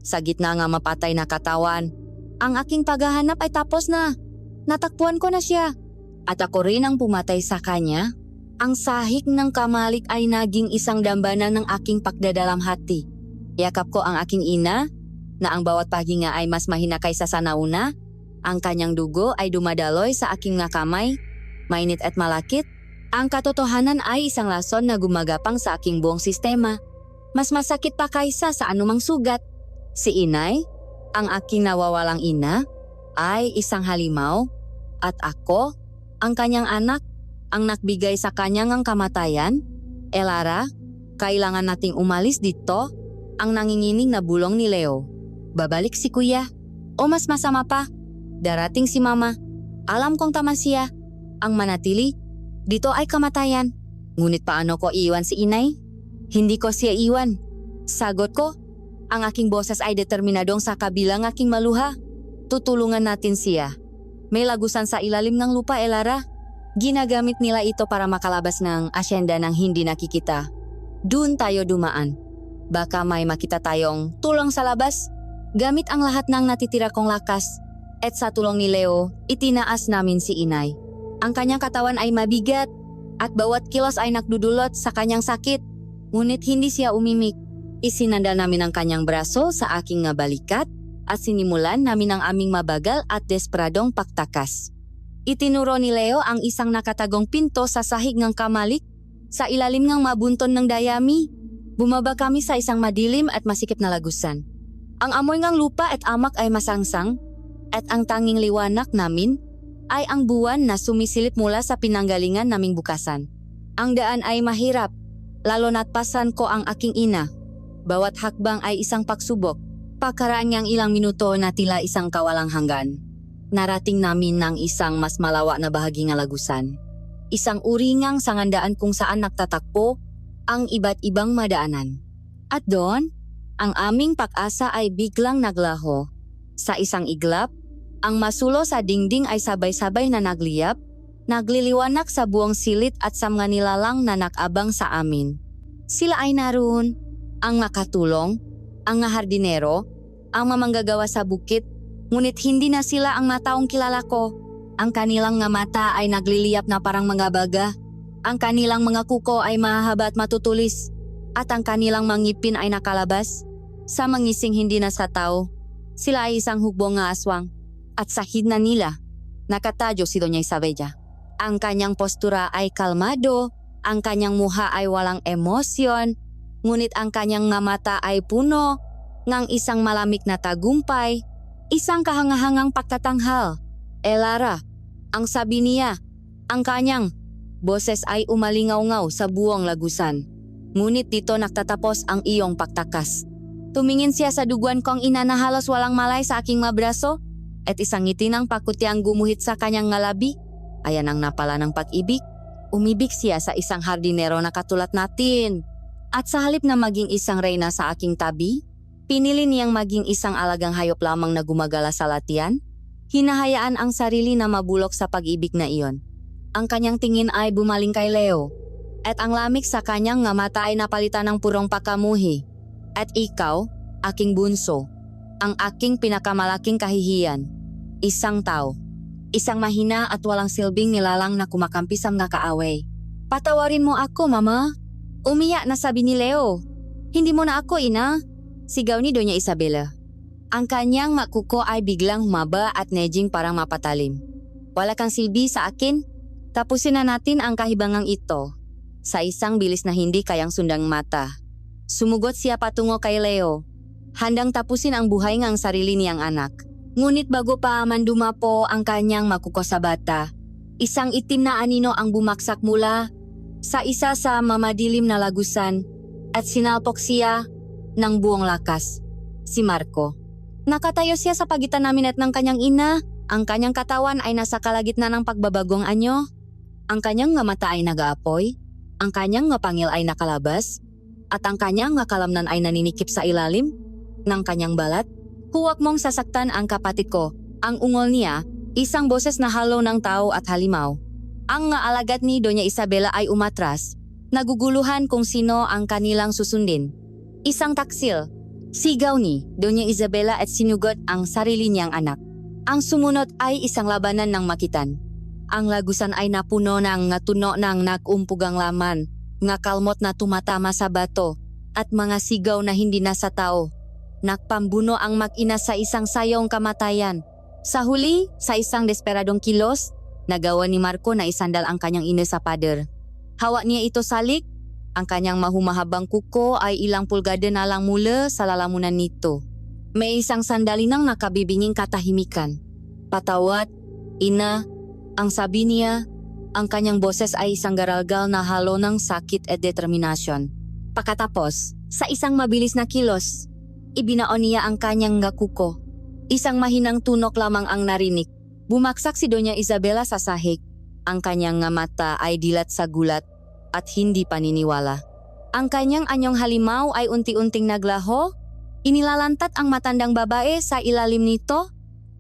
sa gitna nga mapatay na katawan, ang aking paghahanap ay tapos na. Natakpuan ko na siya. At ako rin ang pumatay sa kanya. Ang sahig ng kamalik ay naging isang dambana ng aking pagdadalamhati. Yakap ko ang aking ina, na ang bawat paghinga ay mas mahina kaysa sa nauna. Ang kanyang dugo ay dumadaloy sa aking nga kamay, mainit at malakit. Ang katotohanan ay isang lason na gumagapang sa aking buong sistema. Mas masakit pa kaysa sa anumang sugat. Si inay, ang aking nawawalang ina, ay isang halimaw, at ako, ang kanyang anak, ang nagbigay sa kanyang ang kamatayan. Elara, kailangan nating umalis dito. Ang nanginginig na bulong ni Leo. Babalik si kuya. O mas masama pa, darating si mama. Alam kong tama siya. Ang manatili, dito ay kamatayan. Ngunit paano ko iwan si inay? Hindi ko siya iwan. Sagot ko, ang aking boses ay determinadong sa kabilang aking maluha. Tutulungan natin siya. May lagusan sa ilalim ng lupa, Elara. Ginagamit nila ito para makalabas ng asyenda ng hindi nakikita. Doon tayo dumaan. Baka may makita tayong tulong sa labas. Gamit ang lahat ng natitira kong lakas. At sa tulong ni Leo, itinaas namin si inay. Ang kanyang katawan ay mabigat at bawat kilos ay nakdudulot sa kanyang sakit. Ngunit hindi siya umimik. Isinanda namin ang kanyang braso sa aking nga balikat at sinimulan namin ang aming mabagal at desperadong pagtakas. Itinuro ni Leo ang isang nakatagong pinto sa sahig ng kamalik sa ilalim ng mabunton ng dayami. Bumaba kami sa isang madilim at masikip na lagusan. Ang amoy ngang lupa at amak ay masangsang, at ang tanging liwanag namin ay ang buwan na sumisilip mula sa pinanggalingan naming bukasan. Ang daan ay mahirap, lalo na't pasan ko ang aking ina. Bawat hakbang ay isang pagsubok. Pagkaraan niyang ilang minuto na tila isang kawalang hanggan, narating namin ng isang mas malawa na bahagi ng lagusan. Isang uri ngang sangandaan kung saan nagtatakpo ang iba't ibang madaanan. At doon, ang aming pag-asa ay biglang naglaho. Sa isang iglap, ang masulo sa dingding ay sabay-sabay na nagliyab, nagliliwanag sa buong silit at sa mga nilalang na nakabang sa amin. Sila ay naroon, ang makatulong, ang nga hardinero, ang mamanggagawa sa bukit, ngunit hindi na sila ang mataong kilala ko. Ang kanilang nga mata ay nagliliyap na parang mga baga, ang kanilang mga kuko ay mahahaba at matutulis, at ang kanilang mga ngipin ay nakalabas. Sa mangising hindi na sa tao, sila ay isang hukbong nga aswang, at sa hidna nila, nakatadyo si Doña Isabella. Ang kanyang postura ay kalmado, ang kanyang muha ay walang emosyon, ngunit ang kanyang nga mata ay puno ng isang malamig na tagumpay, isang kahangahangang pagtatanghal. Lara, ang sabi niya, ang kanyang boses ay umalingaw-ngaw sa buong lagusan. Ngunit dito nagtatapos ang iyong pagtakas. Tumingin siya sa duguan kong ina na halos walang malay sa aking mabraso, at isang ngiti ng pakutiang gumuhit sa kanyang ngalabi. Ayan ang napala ng pag-ibig. Umibig siya sa isang hardinero na katulad natin. At sa halip na maging isang reyna sa aking tabi, pinili niyang maging isang alagang hayop lamang na gumagala sa latian. Hinahayaan ang sarili na mabulok sa pag-ibig na iyon. Ang kanyang tingin ay bumaling kay Leo, at ang lamig sa kanyang nga mata ay napalitan ng purong pagkamuhi. At ikaw, aking bunso, ang aking pinakamalaking kahihiyan, isang tao, isang mahina at walang silbing nilalang na kumakampi sa mga kaaway. Patawarin mo ako, mama. Umiyak na sabi ni Leo. Hindi mo na ako, ina. Sigaw ni Doña Isabella. Ang kanyang makuko ay biglang humaba at nejing parang mapatalim. Wala kang silbi sa akin? Tapusin na natin ang kahibangang ito. Sa isang bilis na hindi kayang sundang mata, sumugot siya patungo kay Leo. Handang tapusin ang buhay ng sarili niyang anak. Ngunit bago pa man dumapo ang kanyang makuko sa bata, isang itim na anino ang bumaksak mula sa isa sa mamadilim na lagusan at sinalpok siya ng buong lakas. Si Marco. Nakatayo siya sa pagitan namin at ng kanyang ina. Ang kanyang katawan ay nasa kalagitnaan ng pagbabagong anyo. Ang kanyang nga mata ay nag-aapoy. Ang kanyang nga pangil ay nakalabas. At ang kanyang nga kalamnan ay naninikip sa ilalim ng kanyang balat. Huwag mong sasaktan ang kapatid ko. Ang ungol niya, isang boses na halo ng tao at halimaw. Ang nga alagad ni Doña Isabella ay umatras, naguguluhan kung sino ang kanilang susundin. Isang taksil, sigaw ni Doña Isabella at sinugot ang sarili niyang anak. Ang sumunod ay isang labanan ng makitan. Ang lagusan ay napuno ng tuno ng nag-umpugang laman, nga kalmot na tumatama sa bato, at mga sigaw na hindi na sa tao. Nagpambuno ang mag-ina sa isang sayong kamatayan. Sa huli, sa isang desperadong kilos, nagawa ni Marco na isandal ang kanyang ina sa pader. Hawak niya ito salik. Ang kanyang mahumahabang kuko ay ilang pulgada na lang mula sa lalamunan nito. May isang sandali nang nakabibinging katahimikan. Patawat, ina, ang sabi niya. Ang kanyang boses ay isang garalgal na halo ng sakit at determinasyon. Pagkatapos, sa isang mabilis na kilos, ibinaon niya ang kanyang kuko. Isang mahinang tunok lamang ang narinig. Bumaksak si Doña Isabella sa sahig. Ang kanyang mata ay dilat sa gulat at hindi paniniwala. Ang kanyang anyong halimaw ay unti-unting naglaho. Inilalantat ang matandang babae sa ilalim nito.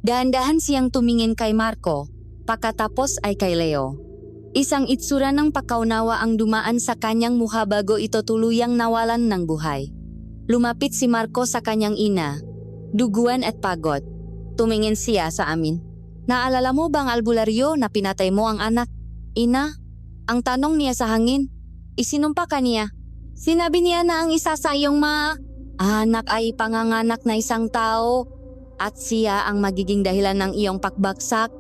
Dahan-dahan siyang tumingin kay Marco, pagkatapos ay kay Leo. Isang itsura ng pagkaunawa ang dumaan sa kanyang mukha bago ito tuluyang nawalan ng buhay. Lumapit si Marco sa kanyang ina, duguan at pagod. Tumingin siya sa amin. Naalala mo bang albularyo na pinatay mo ang anak? Ina, ang tanong niya sa hangin. Isinumpa ka niya. Sinabi niya na ang isa sa iyong anak ay panganganak na isang tao at siya ang magiging dahilan ng iyong pagbagsak.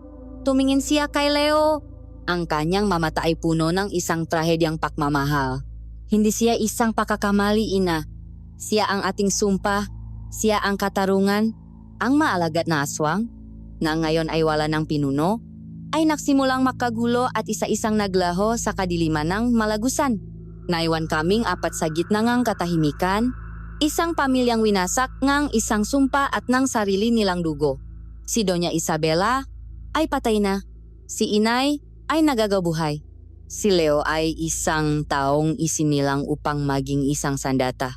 Tumingin siya kay Leo. Ang kanyang mamata ay puno ng isang trahedyang pakmamahal. Hindi siya isang pakakamali, ina. Siya ang ating sumpa, siya ang katarungan, ang maalagat na aswang, na ngayon ay wala ng pinuno, ay nagsimulang makagulo at isa-isang naglaho sa kadiliman ng malagusan. Naiwan kaming apat sa gitna ng katahimikan, isang pamilyang winasak ngang isang sumpa at ng sarili nilang dugo. Si Doña Isabela ay patay na, si Inay ay nagagabuhay. Si Leo ay isang taong isinilang upang maging isang sandata.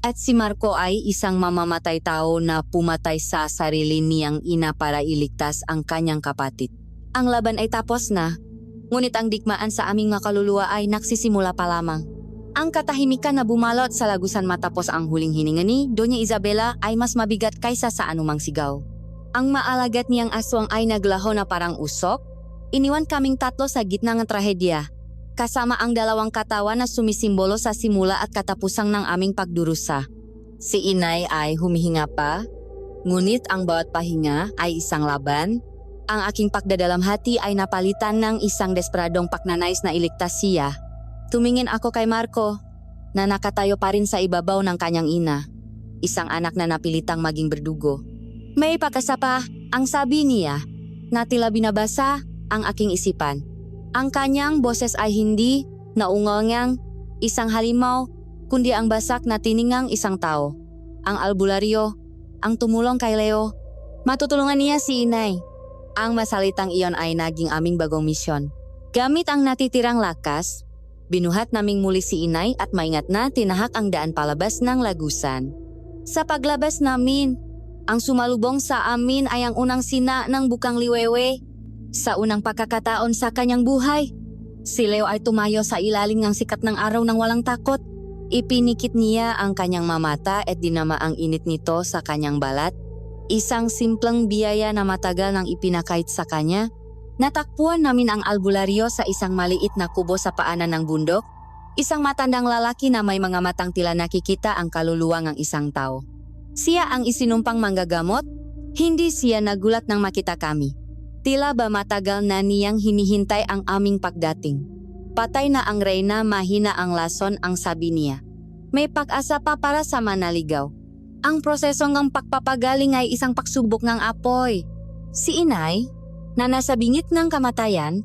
At si Marco ay isang mamamatay tao na pumatay sa sarili niyang ina para iligtas ang kanyang kapatid. Ang laban ay tapos na, ngunit ang digmaan sa aming makaluluwa ay nagsisimula pa lamang. Ang katahimikan na bumalot sa lagusan matapos ang huling hininga ni Doña Isabela ay mas mabigat kaysa sa anumang sigaw. Ang maalagat niyang aswang ay naglaho na parang usok. Iniwan kaming tatlo sa gitna ng trahedya, kasama ang dalawang katawan na sumisimbolo sa simula at katapusang ng aming pagdurusa. Si Inay ay humihinga pa, ngunit ang bawat pahinga ay isang laban. Ang aking pagdadalamhati ay napalitan ng isang desperadong pagnanais na iligtas siya. Tumingin ako kay Marco, na nakatayo pa rin sa ibabaw ng kanyang ina, isang anak na napilitang maging berdugo. May pagkasapa, ang sabi niya, na tila binabasa ang aking isipan. Ang kanyang boses ay hindi naungongang isang halimaw, kundi ang basak na tiningang isang tao. Ang albularyo, ang tumulong kay Leo. Matutulungan niya si Inay. Ang masalitang iyon ay naging aming bagong misyon. Gamit ang natitirang lakas, binuhat naming muli si Inay at maingat na tinahak ang daan palabas ng lagusan. Sa paglabas namin, ang sumalubong sa amin ay ang unang sina ng bukang liwewe. Sa unang pagkakataon sa kanyang buhay, si Leo ay tumayo sa ilalim ng sikat ng araw ng walang takot. Ipinikit niya ang kanyang mamata at dinama ang init nito sa kanyang balat. Isang simpleng biyaya na matagal nang ipinakait sa kanya. Natakpuan namin ang albularyo sa isang maliit na kubo sa paanan ng bundok. Isang matandang lalaki na may mga matang tila nakikita ang kaluluwa ng isang tao. Siya ang isinumpang manggagamot. Hindi siya nagulat nang makita kami. Tila ba matagal na niyang hinihintay ang aming pagdating. Patay na ang reyna, mahina ang lason, ang sabi niya. May pag-asa pa para sa manaligaw. Ang proseso ng pagpapagaling ay isang pagsubok ng apoy. Si Inay, na nasa bingit ng kamatayan,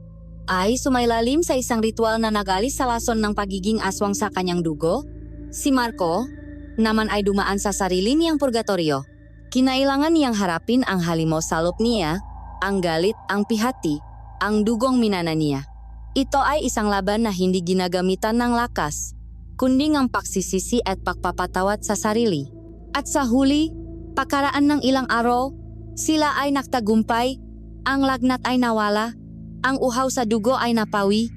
ay sumailalim sa isang ritual na nagalis sa lason ng pagiging aswang sa kanyang dugo. Si Marco, naman ay dumaan sa sarili niyang purgatorio. Kinailangan niyang harapin ang halimaw salop niya, ang galit, ang pihati, ang dugong minana niya. Ito ay isang laban na hindi ginagamitan ng lakas, kundi ng pagsisisi at pagpapatawad sa sarili. At sa huli, pagkaraan ng ilang araw, sila ay nagtagumpay, ang lagnat ay nawala, ang uhaw sa dugo ay napawi.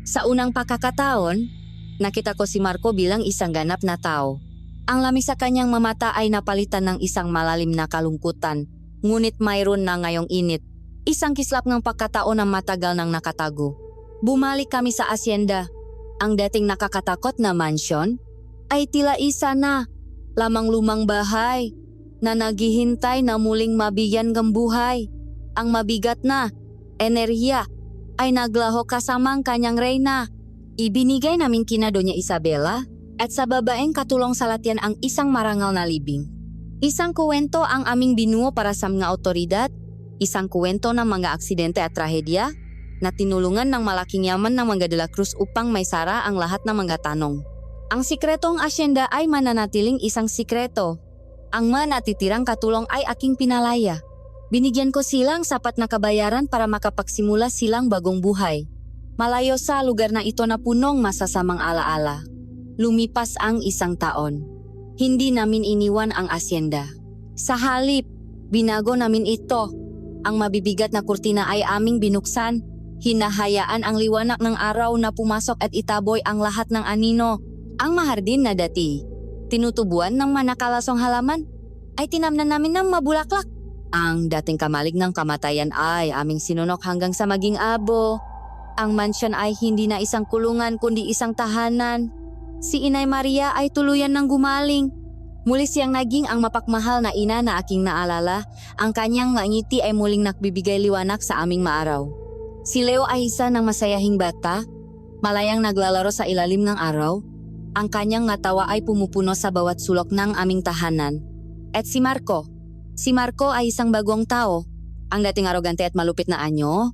Sa unang pagkakataon, nakita ko si Marco bilang isang ganap na tao. Ang lamig sa kanyang mamata ay napalitan ng isang malalim na kalungkutan, ngunit mayroon na ngayong init. Isang kislap ng pagkataon na matagal nang nakatago. Bumalik kami sa asyenda. Ang dating nakakatakot na mansyon ay tila isa na, lamang lumang bahay na naghihintay na muling mabigyan ng buhay. Ang mabigat na enerhiya ay naglaho kasamang kanyang reyna. Ibinigay namin kina Doña Isabela at sa babaeng katulong sa latyan ang isang marangal na libing. Isang kuwento ang aming binuo para sa mga otoridad. Isang kuwento ng mga aksidente at trahedya na tinulungan ng malaking yaman ng mga de la Cruz upang may sara ang lahat ng mga tanong. Ang sikretong asyenda ay mananatiling isang sikreto. Ang manatitirang katulong ay aking pinalaya. Binigyan ko silang sapat na kabayaran para makapagsimula silang bagong buhay. Malayo sa lugar na ito na punong masasamang alaala. Lumipas ang isang taon. Hindi namin iniwan ang asyenda. Sa halip, binago namin ito. Ang mabibigat na kurtina ay aming binuksan. Hinahayaan ang liwanag ng araw na pumasok at itaboy ang lahat ng anino. Ang mahardin na dati tinutubuan ng manakalasong halaman ay tinamnan namin ng mabulaklak. Ang dating kamalig ng kamatayan ay aming sinunok hanggang sa maging abo. Ang mansyon ay hindi na isang kulungan kundi isang tahanan. Si Inay Maria ay tuluyan ng gumaling. Muli siyang naging ang mapakmahal na ina na aking naalala. Ang kanyang ngiti ay muling nagbibigay liwanag sa aming maaraw. Si Leo ay isa ng masayahing bata, malayang naglalaro sa ilalim ng araw. Ang kanyang nga tawa ay pumupuno sa bawat sulok ng aming tahanan. At si Marco. Si Marco ay isang bagong tao. Ang dating arogante at malupit na anyo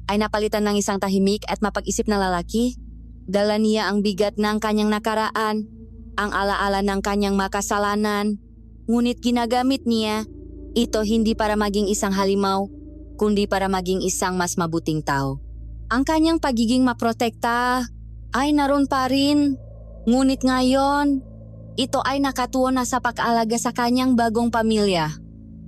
ay napalitan ng isang tahimik at mapag-isip na lalaki. Dala niya ang bigat ng kanyang nakaraan, ang alaala ng kanyang makasalanan. Ngunit ginagamit niya ito hindi para maging isang halimaw, kundi para maging isang mas mabuting tao. Ang kanyang pagiging maprotekta ay naroon pa rin. Ngunit ngayon, ito ay nakatuon na sa pag-aalaga sa kanyang bagong pamilya.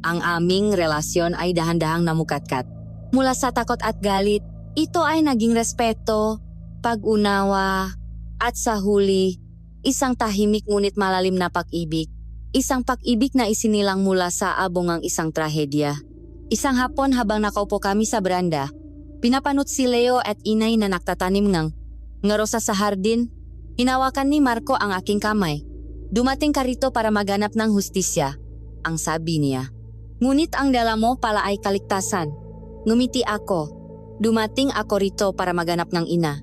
Ang aming relasyon ay dahan-dahang namukatkat. Mula sa takot at galit, ito ay naging respeto, pag-unawa, at sa huli, isang tahimik ngunit malalim na pag-ibig. Isang pag-ibig na isinilang mula sa abongang isang trahedya. Isang hapon habang nakaupo kami sa beranda, pinapanot si Leo at inay na nagtatanim ng ngarosa sa hardin. Hinawakan ni Marco ang aking kamay. Dumating ka rito para maghanap ng hustisya, ang sabi niya. Ngunit ang dala mo pala ay kaligtasan. Ngumiti ako. Dumating ako rito para maghanap ng ina.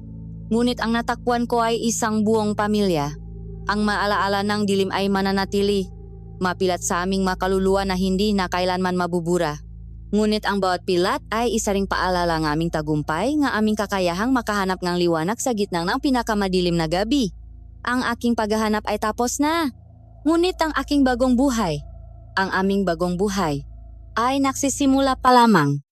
Ngunit ang natakwan ko ay isang buong pamilya. Ang maalaala ng dilim ay mananatili. Mapilat sa aming makaluluwa na hindi na kailanman mabubura. Ngunit ang bawat pilat ay isa ring paalala ng aming tagumpay nga aming kakayahang makahanap ng liwanag sa gitna ng pinakamadilim na gabi. Ang aking paghahanap ay tapos na. Ngunit ang aking bagong buhay, ang aming bagong buhay, ay nagsisimula pa lamang.